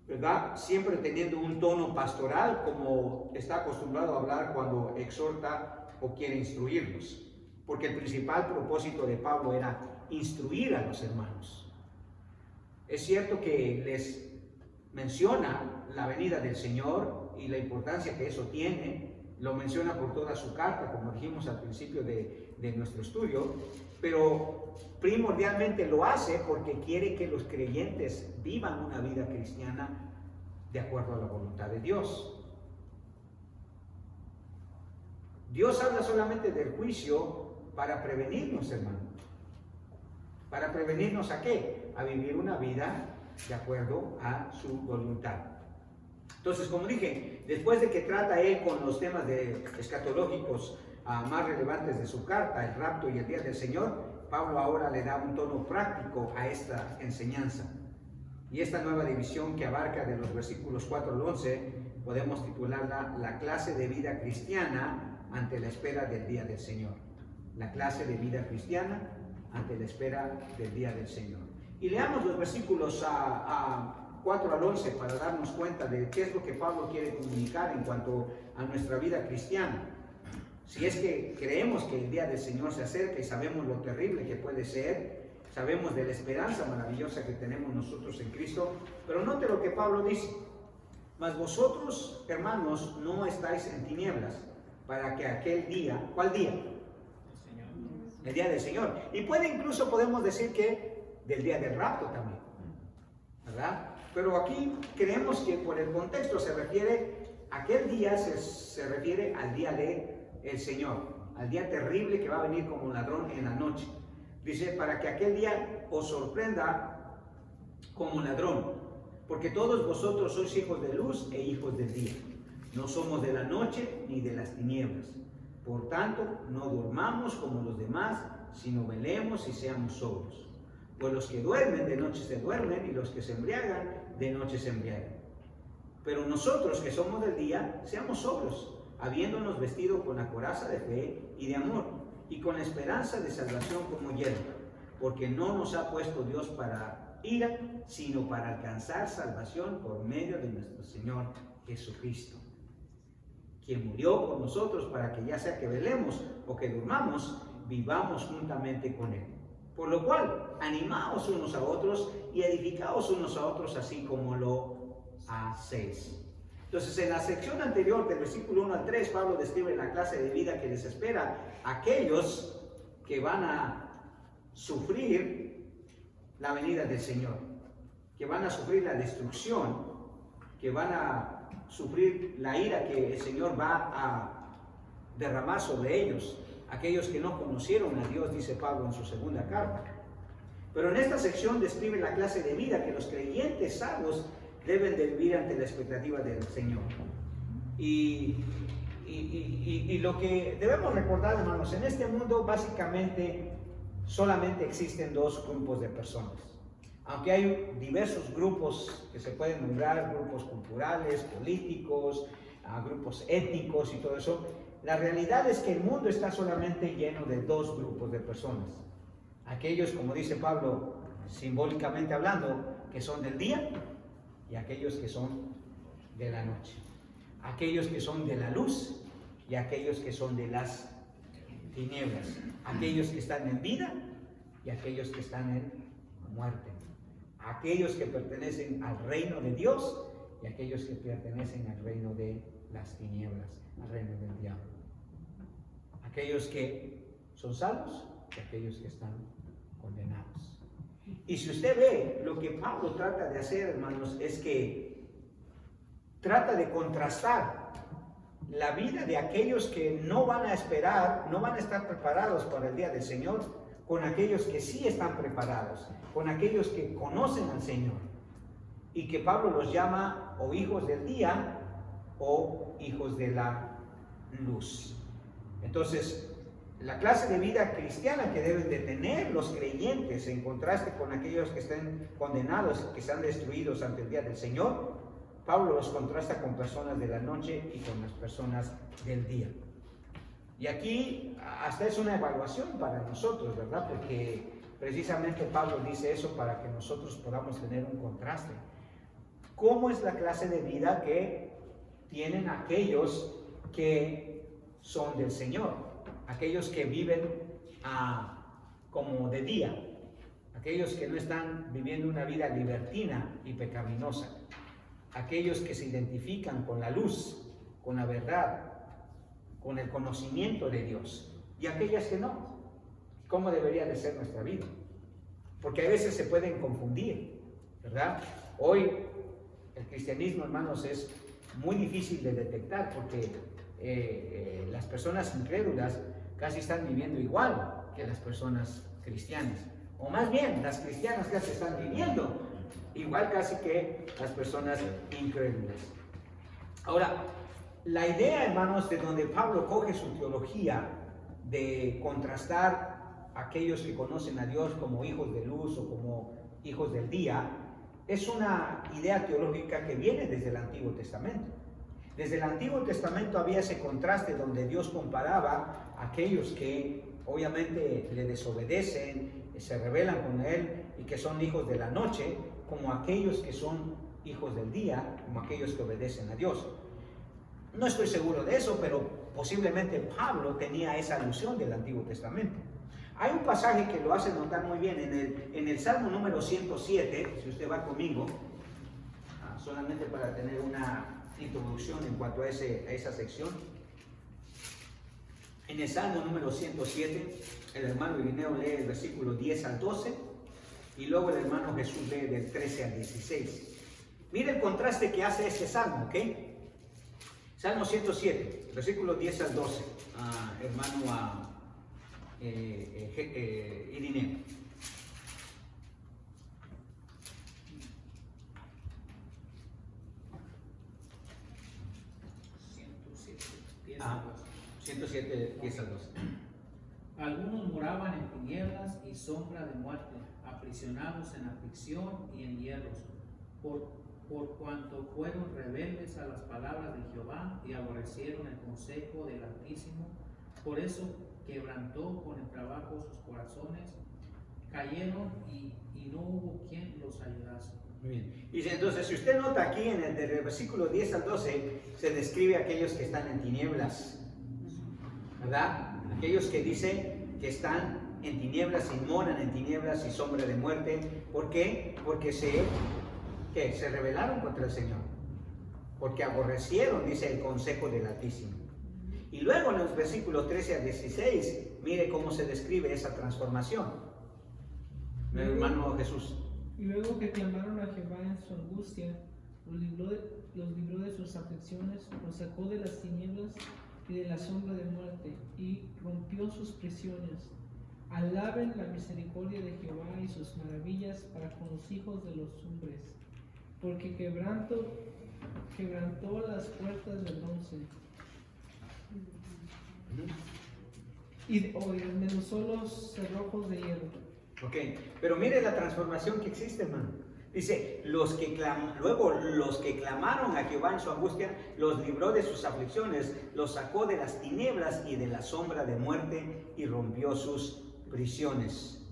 ¿verdad? Siempre teniendo un tono pastoral, como está acostumbrado a hablar cuando exhorta o quiere instruirlos. Porque el principal propósito de Pablo era instruir a los hermanos. Es cierto que les menciona la venida del Señor y la importancia que eso tiene, lo menciona por toda su carta, como dijimos al principio de nuestro estudio, pero primordialmente lo hace porque quiere que los creyentes vivan una vida cristiana de acuerdo a la voluntad de Dios. Dios habla solamente del juicio para prevenirnos, hermanos. ¿Para prevenirnos a qué? A vivir una vida de acuerdo a su voluntad. Entonces, como dije, después de que trata él con los temas escatológicos más relevantes de su carta, el rapto y el día del Señor, Pablo ahora le da un tono práctico a esta enseñanza. Y esta nueva división que abarca de los versículos 4 al 11, podemos titularla La clase de vida cristiana ante la espera del día del Señor. La clase de vida cristiana ante la espera del día del Señor. Y leamos los versículos 4 al 11 para darnos cuenta de qué es lo que Pablo quiere comunicar en cuanto a nuestra vida cristiana. Si es que creemos que el día del Señor se acerca y sabemos lo terrible que puede ser, sabemos de la esperanza maravillosa que tenemos nosotros en Cristo, pero note lo que Pablo dice: mas vosotros, hermanos, no estáis en tinieblas, para que aquel día, ¿cuál día? El día del Señor. Y incluso podemos decir que del día del rapto también, ¿verdad? Pero aquí creemos que por el contexto se refiere, aquel día se refiere al día del Señor, al día terrible que va a venir como un ladrón en la noche. Dice, para que aquel día os sorprenda como un ladrón, porque todos vosotros sois hijos de luz e hijos del día. No somos de la noche ni de las tinieblas. Por tanto, no durmamos como los demás, sino velemos y seamos sobrios. Pues los que duermen de noche se duermen, y los que se embriagan de noche se embriagan. Pero nosotros que somos del día, seamos sobrios, habiéndonos vestido con la coraza de fe y de amor, y con la esperanza de salvación como hierba, porque no nos ha puesto Dios para ira, sino para alcanzar salvación por medio de nuestro Señor Jesucristo, quien murió por nosotros, para que ya sea que velemos o que durmamos, vivamos juntamente con Él. Por lo cual, animaos unos a otros y edificaos unos a otros, así como lo hacéis. Entonces, en la sección anterior, del versículo 1 al 3, Pablo describe la clase de vida que les espera a aquellos que van a sufrir la venida del Señor, que van a sufrir la destrucción, que van a sufrir la ira que el Señor va a derramar sobre ellos, aquellos que no conocieron a Dios, dice Pablo en su segunda carta. Pero en esta sección describe la clase de vida que los creyentes salvos deben de vivir ante la expectativa del Señor. Y lo que debemos recordar, hermanos, en este mundo básicamente solamente existen dos grupos de personas. Aunque hay diversos grupos que se pueden nombrar, grupos culturales, políticos, grupos étnicos y todo eso, la realidad es que el mundo está solamente lleno de dos grupos de personas. Aquellos, como dice Pablo, simbólicamente hablando, que son del día, y aquellos que son de la noche. Aquellos que son de la luz y aquellos que son de las tinieblas. Aquellos que están en vida y aquellos que están en muerte. Aquellos que pertenecen al reino de Dios y aquellos que pertenecen al reino de las tinieblas, al reino del diablo. Aquellos que son salvos y aquellos que están condenados. Y si usted ve, lo que Pablo trata de hacer, hermanos, es que trata de contrastar la vida de aquellos que no van a esperar, no van a estar preparados para el día del Señor, con aquellos que sí están preparados, con aquellos que conocen al Señor, y que Pablo los llama o hijos del día o hijos de la luz. Entonces, la clase de vida cristiana que deben de tener los creyentes, en contraste con aquellos que estén condenados, que sean destruidos ante el día del Señor, Pablo los contrasta con personas de la noche y con las personas del día. Y aquí hasta es una evaluación para nosotros, ¿verdad? Porque precisamente Pablo dice eso para que nosotros podamos tener un contraste. ¿Cómo es la clase de vida que tienen aquellos que son del Señor? Aquellos que viven como de día, aquellos que no están viviendo una vida libertina y pecaminosa, aquellos que se identifican con la luz, con la verdad, con el conocimiento de Dios, y aquellas que no. ¿Cómo debería de ser nuestra vida? Porque a veces se pueden confundir, ¿verdad? Hoy el cristianismo, hermanos, es muy difícil de detectar porque las personas incrédulas casi están viviendo igual que las personas cristianas, o más bien las cristianas casi están viviendo igual casi que las personas incrédulas. Ahora, la idea, hermanos, de donde Pablo coge su teología de contrastar a aquellos que conocen a Dios como hijos de luz o como hijos del día, es una idea teológica que viene desde el Antiguo Testamento. Desde el Antiguo Testamento había ese contraste donde Dios comparaba a aquellos que obviamente le desobedecen, se rebelan con Él y que son hijos de la noche, como aquellos que son hijos del día, como aquellos que obedecen a Dios. No estoy seguro de eso, pero posiblemente Pablo tenía esa alusión del Antiguo Testamento. Hay un pasaje que lo hace notar muy bien en el Salmo número 107, si usted va conmigo, solamente para tener una introducción en cuanto a esa sección. En el Salmo número 107, el hermano Irineo lee el versículo 10 al 12 y luego el hermano Jesús lee del 13 al 16. Mire el contraste que hace este salmo, ¿ok? Salmo 107, versículos 10 al 12, hermano Irineo. Ah, 107, 10 al 12. Algunos moraban en tinieblas y sombra de muerte, aprisionados en aflicción y en hielos, por cuanto fueron rebeldes a las palabras de Jehová y aborrecieron el consejo del Altísimo. Por eso quebrantó con el trabajo sus corazones, cayeron y no hubo quien los ayudase. Muy bien. Y entonces, si usted nota aquí en el versículo 10 al 12, se describe a aquellos que están en tinieblas, ¿verdad? Aquellos que dicen que están en tinieblas y moran en tinieblas y sombra de muerte. ¿Por qué? Porque se rebelaron contra el Señor, porque aborrecieron, dice, el consejo del Altísimo. Y luego en los versículos 13 a 16, mire cómo se describe esa transformación. Mi hermano Jesús. Y luego que clamaron a Jehová en su angustia, los libró de sus aflicciones, los sacó de las tinieblas y de la sombra de muerte, y rompió sus prisiones. Alaben la misericordia de Jehová y sus maravillas para con los hijos de los hombres, porque quebrantó las puertas del bronce y desmenuzó los cerrojos de hierro. Ok, pero mire la transformación que existe, hermano. Dice, luego los que clamaron a Jehová en su angustia, los libró de sus aflicciones, los sacó de las tinieblas y de la sombra de muerte y rompió sus prisiones.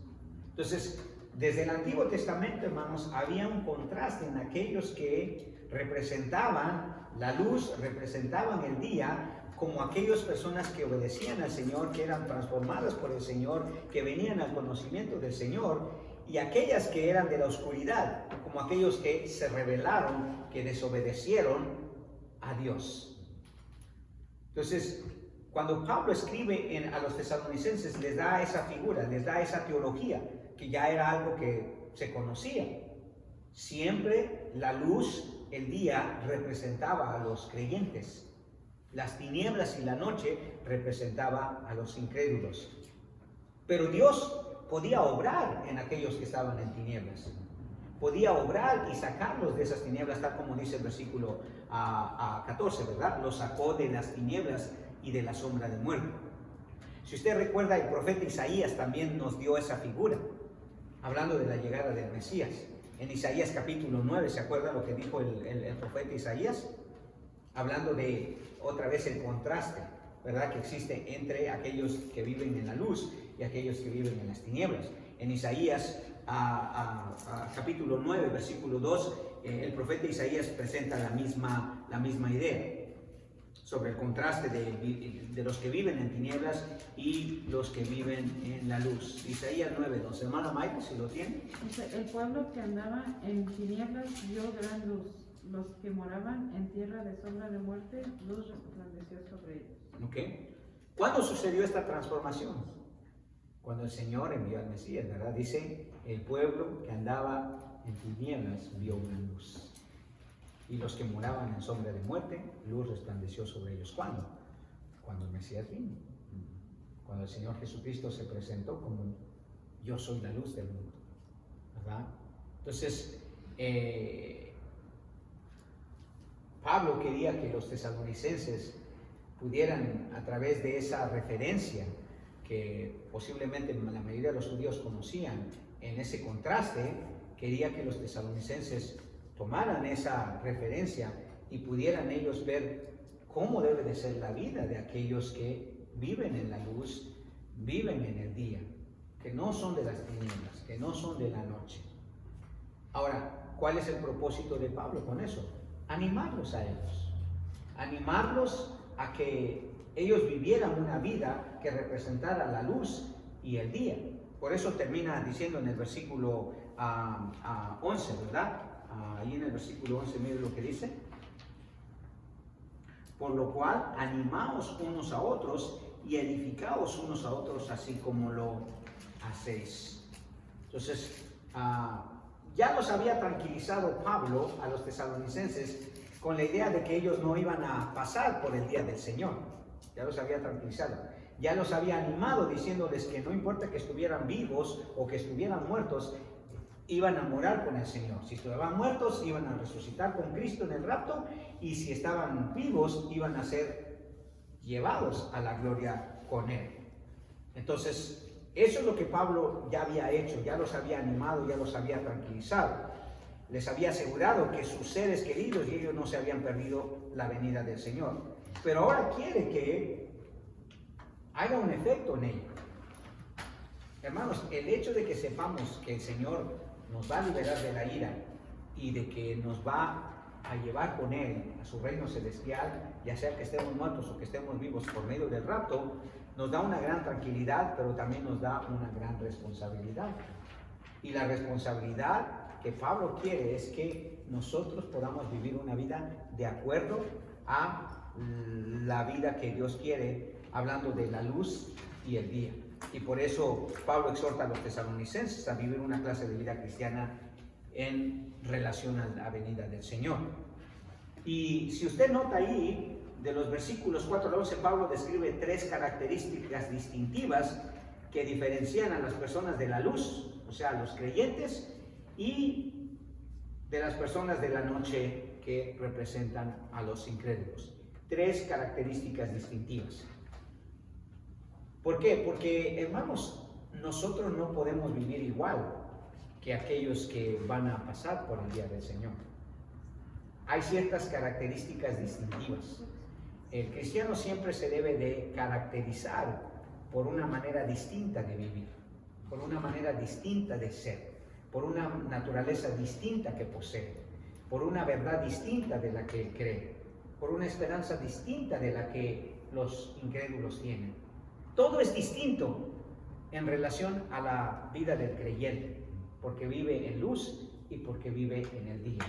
Entonces, desde el Antiguo Testamento, hermanos, había un contraste en aquellos que representaban la luz, representaban el día, como aquellas personas que obedecían al Señor, que eran transformadas por el Señor, que venían al conocimiento del Señor, y aquellas que eran de la oscuridad, como aquellos que se rebelaron, que desobedecieron a Dios. Entonces, cuando Pablo escribe a los tesalonicenses, les da esa figura, les da esa teología, que ya era algo que se conocía. Siempre la luz, el día, representaba a los creyentes. Las tinieblas y la noche representaba a los incrédulos. Pero Dios podía obrar en aquellos que estaban en tinieblas. Podía obrar y sacarlos de esas tinieblas, tal como dice el versículo 14, ¿verdad? Los sacó de las tinieblas y de la sombra de muerte. Si usted recuerda, el profeta Isaías también nos dio esa figura, hablando de la llegada del Mesías. En Isaías capítulo 9, ¿se acuerda lo que dijo el profeta Isaías? Hablando de, otra vez, el contraste, ¿verdad?, que existe entre aquellos que viven en la luz y aquellos que viven en las tinieblas. En Isaías capítulo 9, versículo 2, el profeta Isaías presenta la misma idea sobre el contraste de los que viven en tinieblas y los que viven en la luz. Isaías 9, 2. Hermana Michael, si lo tiene. El pueblo que andaba en tinieblas vio gran luz. Los que moraban en tierra de sombra de muerte, luz resplandeció sobre ellos. Okay. ¿Cuándo sucedió esta transformación? Cuando el Señor envió al Mesías, ¿verdad? Dice, el pueblo que andaba en tinieblas vio una luz. Y los que moraban en sombra de muerte, luz resplandeció sobre ellos. ¿Cuándo? Cuando el Mesías vino. Cuando el Señor Jesucristo se presentó como yo soy la luz del mundo, ¿verdad? Entonces, Pablo quería que los tesalonicenses pudieran, a través de esa referencia que posiblemente la mayoría de los judíos conocían, en ese contraste, quería que los tesalonicenses tomaran esa referencia y pudieran ellos ver cómo debe de ser la vida de aquellos que viven en la luz, viven en el día, que no son de las tinieblas, que no son de la noche. Ahora, ¿cuál es el propósito de Pablo con eso? Animarlos a ellos, animarlos a que ellos vivieran una vida que representara la luz y el día. Por eso termina diciendo en el versículo 11, ¿verdad? Ahí en el versículo 11, miren lo que dice. Por lo cual, animaos unos a otros y edificaos unos a otros, así como lo hacéis. Entonces, ya los había tranquilizado Pablo a los tesalonicenses con la idea de que ellos no iban a pasar por el día del Señor. Ya los había tranquilizado. Ya los había animado diciéndoles que no importa que estuvieran vivos o que estuvieran muertos, iban a morar con el Señor. Si estaban muertos, iban a resucitar con Cristo en el rapto, y si estaban vivos, iban a ser llevados a la gloria con Él. Entonces, eso es lo que Pablo ya había hecho, ya los había animado, ya los había tranquilizado. Les había asegurado que sus seres queridos y ellos no se habían perdido la venida del Señor. Pero ahora quiere que haga un efecto en ellos. Hermanos, el hecho de que sepamos que el Señor nos va a liberar de la ira y de que nos va a llevar con Él a su reino celestial, ya sea que estemos muertos o que estemos vivos por medio del rapto, nos da una gran tranquilidad, pero también nos da una gran responsabilidad. Y la responsabilidad que Pablo quiere es que nosotros podamos vivir una vida de acuerdo a la vida que Dios quiere, hablando de la luz y el día. Y por eso Pablo exhorta a los tesalonicenses a vivir una clase de vida cristiana en relación a la venida del Señor. Y si usted nota ahí, de los versículos 4 al 11, Pablo describe 3 características distintivas que diferencian a las personas de la luz, o sea, a los creyentes, y de las personas de la noche, que representan a los incrédulos. 3 características distintivas. ¿Por qué? Porque, hermanos, nosotros no podemos vivir igual que aquellos que van a pasar por el día del Señor. Hay ciertas características distintivas. El cristiano siempre se debe de caracterizar por una manera distinta de vivir, por una manera distinta de ser, por una naturaleza distinta que posee, por una verdad distinta de la que él cree, por una esperanza distinta de la que los incrédulos tienen. Todo es distinto en relación a la vida del creyente, porque vive en luz y porque vive en el día.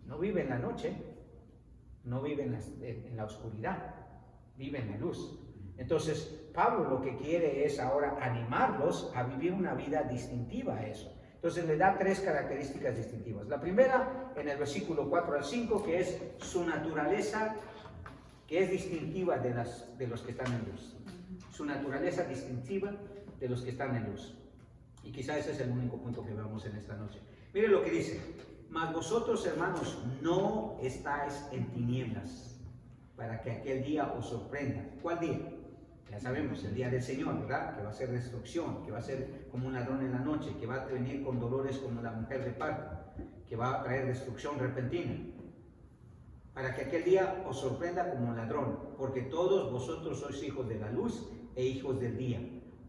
No vive en la noche, no vive en la oscuridad, vive en la luz. Entonces, Pablo lo que quiere es ahora animarlos a vivir una vida distintiva a eso. Entonces le da 3 características distintivas. La primera, en el versículo 4 al 5, que es su naturaleza, que es distintiva de los que están en luz. Su naturaleza distintiva de los que están en luz. Y quizá ese es el único punto que vemos en esta noche. Mire lo que dice: mas vosotros, hermanos, no estáis en tinieblas, para que aquel día os sorprenda. ¿Cuál día? Ya sabemos, el día del Señor, ¿verdad? Que va a ser destrucción, que va a ser como un ladrón en la noche, que va a venir con dolores como la mujer de parto, que va a traer destrucción repentina. Para que aquel día os sorprenda como ladrón, porque todos vosotros sois hijos de la luz e hijos del día.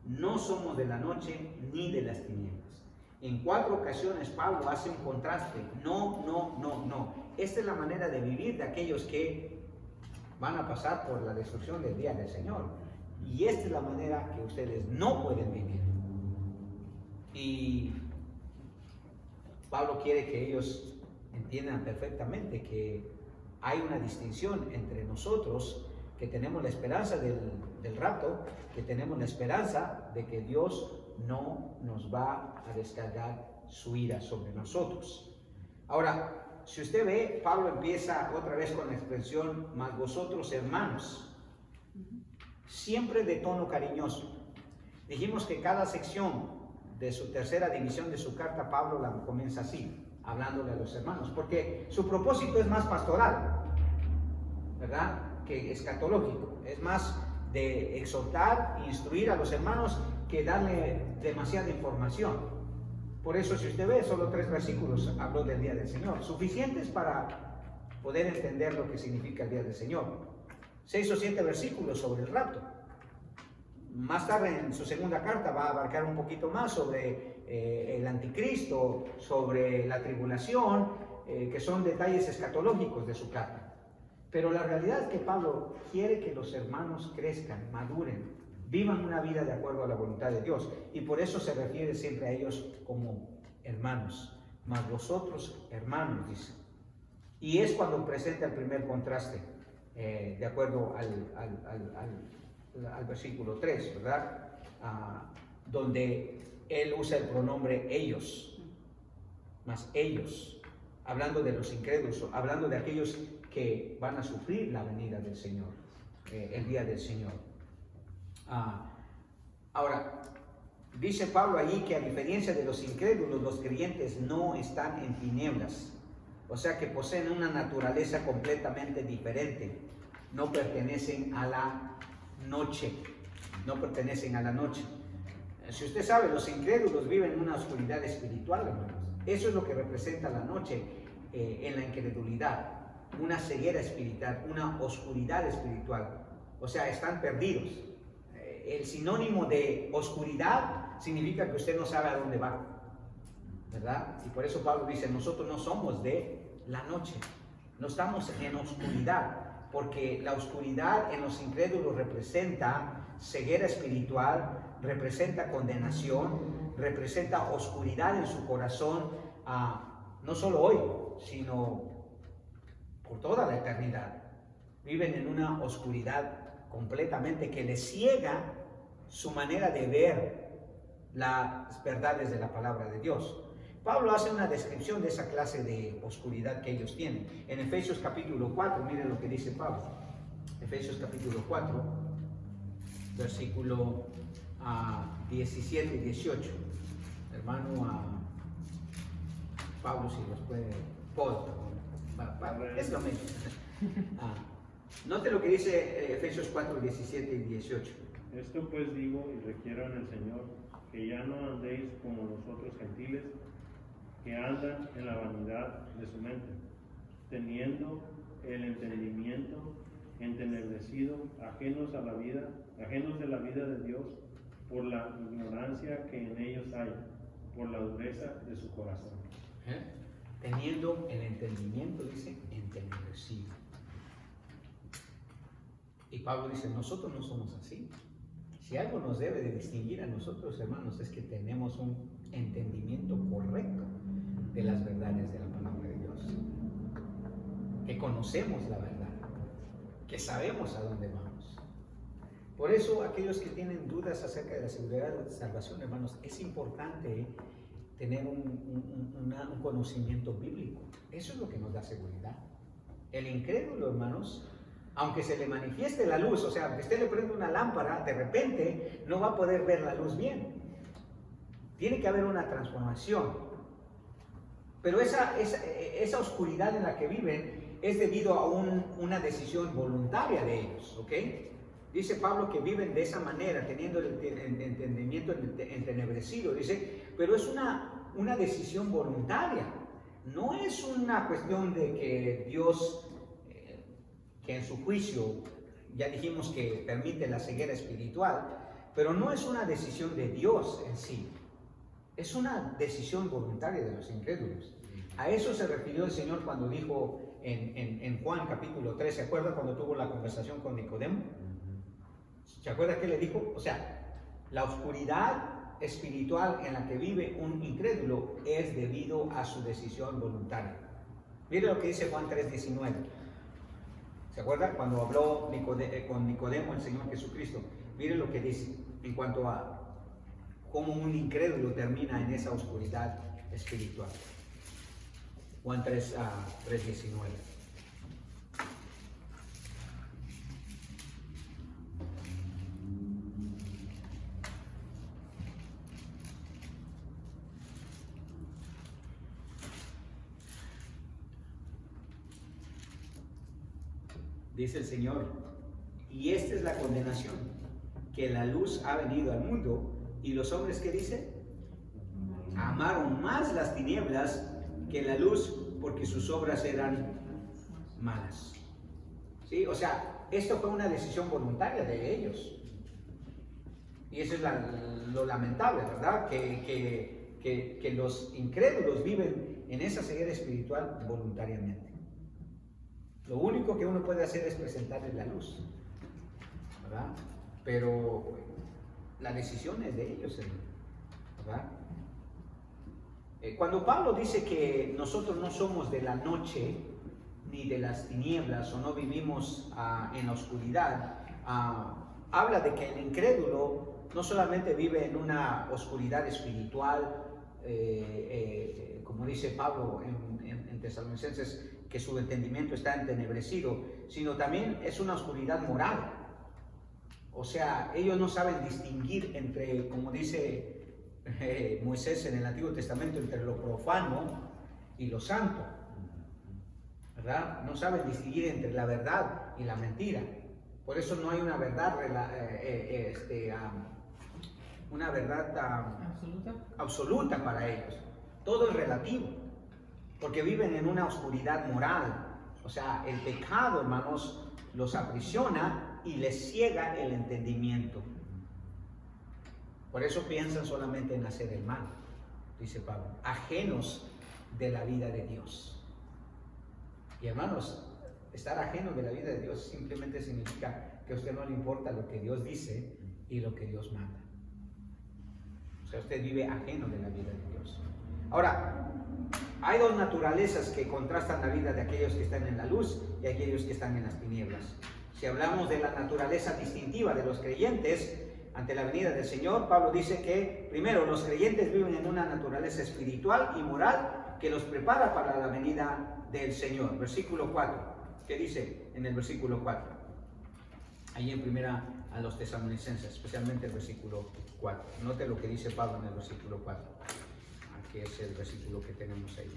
No somos de la noche ni de las tinieblas. En 4 ocasiones Pablo hace un contraste. No, no, no, no. Esta es la manera de vivir de aquellos que van a pasar por la destrucción del día del Señor. Y esta es la manera que ustedes no pueden vivir. Y Pablo quiere que ellos entiendan perfectamente que hay una distinción entre nosotros, que tenemos la esperanza del rapto, que tenemos la esperanza de que Dios no nos va a descargar su ira sobre nosotros. Ahora, si usted ve, Pablo empieza otra vez con la expresión, mas vosotros, hermanos, siempre de tono cariñoso. Dijimos que cada sección de su tercera división de su carta, Pablo la comienza así, hablándole a los hermanos, porque su propósito es más pastoral, ¿verdad?, que escatológico. Es más de exhortar e instruir a los hermanos que darle demasiada información. Por eso, si usted ve, solo 3 versículos habló del día del Señor, suficientes para poder entender lo que significa el día del Señor. 6 o 7 versículos sobre el rapto. Más tarde en su segunda carta va a abarcar un poquito más sobre el anticristo, sobre la tribulación, que son detalles escatológicos de su carta. Pero la realidad es que Pablo quiere que los hermanos crezcan, maduren, vivan una vida de acuerdo a la voluntad de Dios. Y por eso se refiere siempre a ellos como hermanos. Mas vosotros, hermanos, dice. Y es cuando presenta el primer contraste, de acuerdo al versículo 3, ¿verdad? Donde él usa el pronombre ellos, más ellos, hablando de los incrédulos, hablando de aquellos que van a sufrir la venida del Señor, el día del Señor. Ahora, dice Pablo allí que a diferencia de los incrédulos, los creyentes no están en tinieblas, o sea que poseen una naturaleza completamente diferente, no pertenecen a la noche, no pertenecen a la noche. Si usted sabe, los incrédulos viven en una oscuridad espiritual, hermanos. Eso es lo que representa la noche en la incredulidad, una ceguera espiritual, una oscuridad espiritual, o sea, están perdidos. El sinónimo de oscuridad significa que usted no sabe a dónde va, ¿verdad? Y por eso Pablo dice, nosotros no somos de la noche, no estamos en oscuridad, porque la oscuridad en los incrédulos representa ceguera espiritual, representa condenación, representa oscuridad en su corazón, no solo hoy, sino por toda la eternidad. Viven en una oscuridad completamente que les ciega su manera de ver las verdades de la palabra de Dios. Pablo hace una descripción de esa clase de oscuridad que ellos tienen. En Efesios capítulo 4, miren lo que dice Pablo. Efesios capítulo 4, versículo 17 y 18. Hermano Pablo, si los puede, es lo mismo. Note lo que dice Efesios 4, 17 y 18. Esto pues digo y requiero en el Señor, que ya no andéis como los otros gentiles, que andan en la vanidad de su mente, teniendo el entendimiento entenebrecido, ajenos de la vida de Dios, por la ignorancia que en ellos hay, por la dureza de su corazón. Teniendo el entendimiento, dice, entenebrecido. Y Pablo dice, nosotros no somos así. Si algo nos debe de distinguir a nosotros, hermanos, es que tenemos un entendimiento correcto de las verdades de la palabra de Dios. Que conocemos la verdad. Que sabemos a dónde vamos. Por eso, aquellos que tienen dudas acerca de la seguridad de la salvación, hermanos, es importante tener un conocimiento bíblico. Eso es lo que nos da seguridad. El incrédulo, hermanos, aunque se le manifieste la luz, o sea, aunque usted le prende una lámpara, de repente no va a poder ver la luz bien. Tiene que haber una transformación. Pero esa oscuridad en la que viven es debido a una decisión voluntaria de ellos, ¿ok? Dice Pablo que viven de esa manera, teniendo el entendimiento entenebrecido, dice, pero es una decisión voluntaria. No es una cuestión de que Dios, que en su juicio, ya dijimos que permite la ceguera espiritual, pero no es una decisión de Dios en sí. Es una decisión voluntaria de los incrédulos. A eso se refirió el Señor cuando dijo en Juan capítulo 3, ¿se acuerda cuando tuvo la conversación con Nicodemo? ¿Se acuerda qué le dijo? O sea, la oscuridad espiritual en la que vive un incrédulo es debido a su decisión voluntaria. Mire lo que dice Juan 3:19. ¿Se acuerda cuando habló con Nicodemo el Señor Jesucristo? Mire lo que dice en cuanto a cómo un incrédulo termina en esa oscuridad espiritual. Juan 3:19. Dice el Señor, y esta es la condenación, que la luz ha venido al mundo, y los hombres, ¿qué dice? Amaron más las tinieblas que la luz, porque sus obras eran malas. ¿Sí? O sea, esto fue una decisión voluntaria de ellos. Y eso es lo lamentable, ¿verdad? Que los incrédulos viven en esa ceguera espiritual voluntariamente. Lo único que uno puede hacer es presentarle la luz, ¿verdad? Pero la decisión es de ellos, ¿verdad? Cuando Pablo dice que nosotros no somos de la noche ni de las tinieblas o no vivimos en la oscuridad, habla de que el incrédulo no solamente vive en una oscuridad espiritual, como dice Pablo en Tesalonicenses, que su entendimiento está entenebrecido, sino también es una oscuridad moral. O sea, ellos no saben distinguir entre, como dice Moisés en el Antiguo Testamento, entre lo profano y lo santo, ¿verdad? No saben distinguir entre la verdad y la mentira. Por eso no hay una verdad absoluta para ellos. Todo es relativo, porque viven en una oscuridad moral. O sea, el pecado, hermanos, los aprisiona y les ciega el entendimiento. Por eso piensan solamente en hacer el mal, dice Pablo, ajenos de la vida de Dios. Y hermanos, estar ajeno de la vida de Dios simplemente significa que a usted no le importa lo que Dios dice y lo que Dios manda. O sea, usted vive ajeno de la vida de Dios. Ahora, hay dos naturalezas que contrastan la vida de aquellos que están en la luz y aquellos que están en las tinieblas. Si hablamos de la naturaleza distintiva de los creyentes ante la venida del Señor, Pablo dice que, primero, los creyentes viven en una naturaleza espiritual y moral que los prepara para la venida del Señor. Versículo 4. ¿Qué dice en el versículo 4? Ahí en primera a los Tesalonicenses, especialmente el versículo 4. Note lo que dice Pablo en el versículo 4. Aquí es el versículo que tenemos ahí.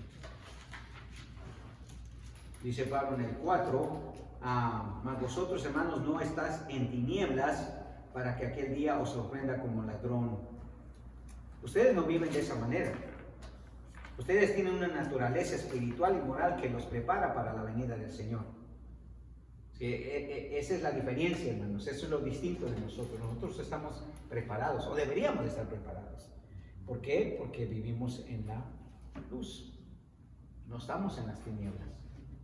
Dice Pablo en el 4, mas vosotros, hermanos, no estáis en tinieblas para que aquel día os sorprenda como ladrón. Ustedes no viven de esa manera. Ustedes tienen una naturaleza espiritual y moral que los prepara para la venida del Señor. Sí, esa es la diferencia, hermanos. Eso es lo distinto de nosotros. Nosotros estamos preparados, o deberíamos de estar preparados. ¿Por qué? Porque vivimos en la luz. No estamos en las tinieblas.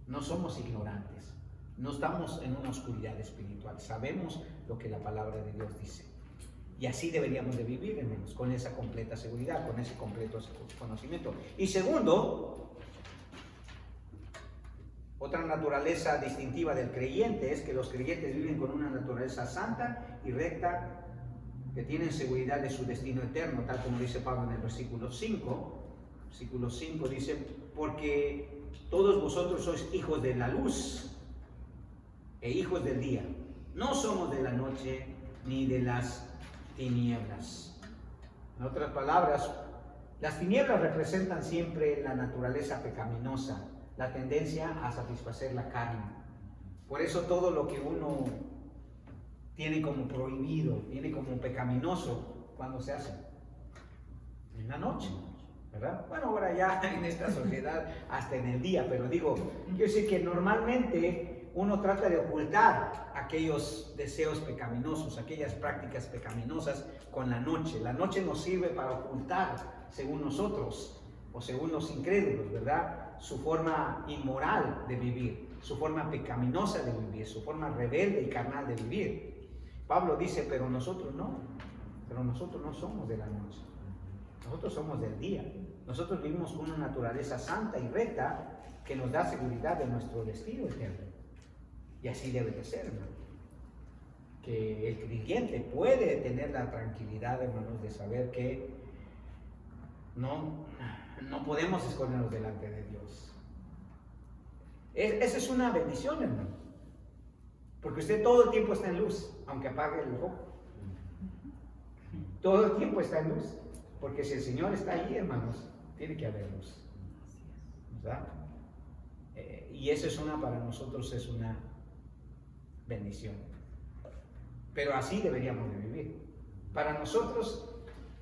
No somos ignorantes. No estamos en una oscuridad espiritual. Sabemos lo que la palabra de Dios dice. Y así deberíamos de vivir, hermanos, con esa completa seguridad, con ese completo conocimiento. Y segundo, otra naturaleza distintiva del creyente es que los creyentes viven con una naturaleza santa y recta, que tienen seguridad de su destino eterno, tal como dice Pablo en el versículo 5. Versículo 5 dice, porque todos vosotros sois hijos de la luz e hijos del día. No somos de la noche ni de las tinieblas. En otras palabras, las tinieblas representan siempre la naturaleza pecaminosa, la tendencia a satisfacer la carne. Por eso todo lo que uno tiene como prohibido, tiene como pecaminoso, ¿cuándo se hace? En la noche, ¿verdad? Bueno, ahora ya en esta sociedad hasta en el día, pero digo, quiero decir que normalmente uno trata de ocultar aquellos deseos pecaminosos, aquellas prácticas pecaminosas con la noche. La noche nos sirve para ocultar, según nosotros, o según los incrédulos, ¿verdad?, su forma inmoral de vivir, su forma pecaminosa de vivir, su forma rebelde y carnal de vivir. Pablo dice, pero nosotros no somos de la noche, nosotros somos del día. Nosotros vivimos con una naturaleza santa y recta que nos da seguridad de nuestro destino eterno. Y así debe de ser, hermano. Que el creyente puede tener la tranquilidad, hermanos, de saber que no podemos escondernos delante de Dios. Esa es una bendición, hermano. Porque usted todo el tiempo está en luz, aunque apague el foco. Todo el tiempo está en luz. Porque si el Señor está ahí, hermanos, tiene que haber luz, ¿verdad? Y eso es para nosotros es una bendición. Pero así deberíamos de vivir. Para nosotros,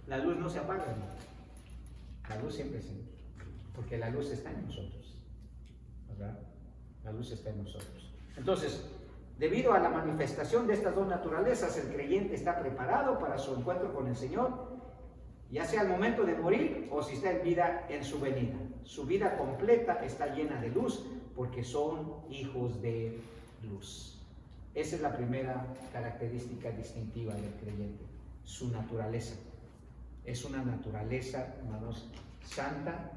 la luz no se apaga, hermano. La luz siempre sí, porque la luz está en nosotros, ¿verdad? La luz está en nosotros. Entonces, debido a la manifestación de estas dos naturalezas, el creyente está preparado para su encuentro con el Señor, ya sea al momento de morir o si está en vida en su venida. Su vida completa está llena de luz porque son hijos de luz. Esa es la primera característica distintiva del creyente, su naturaleza. Es una naturaleza, hermanos, santa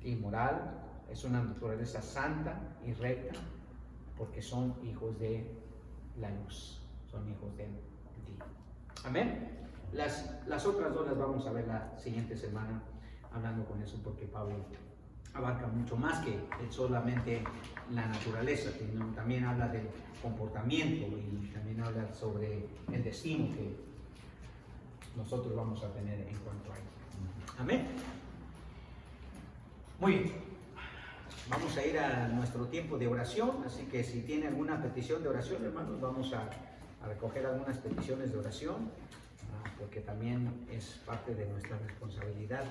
y moral, es una naturaleza santa y recta, porque son hijos de la luz, son hijos del día. Amén. Las otras dos las vamos a ver la siguiente semana, hablando con eso, porque Pablo abarca mucho más que solamente la naturaleza, sino también habla del comportamiento y también habla sobre el destino que nosotros vamos a tener en cuanto a ello. Amén. Muy bien. Vamos a ir a nuestro tiempo de oración, así que si tiene alguna petición de oración, hermanos, vamos a recoger algunas peticiones de oración, porque también es parte de nuestra responsabilidad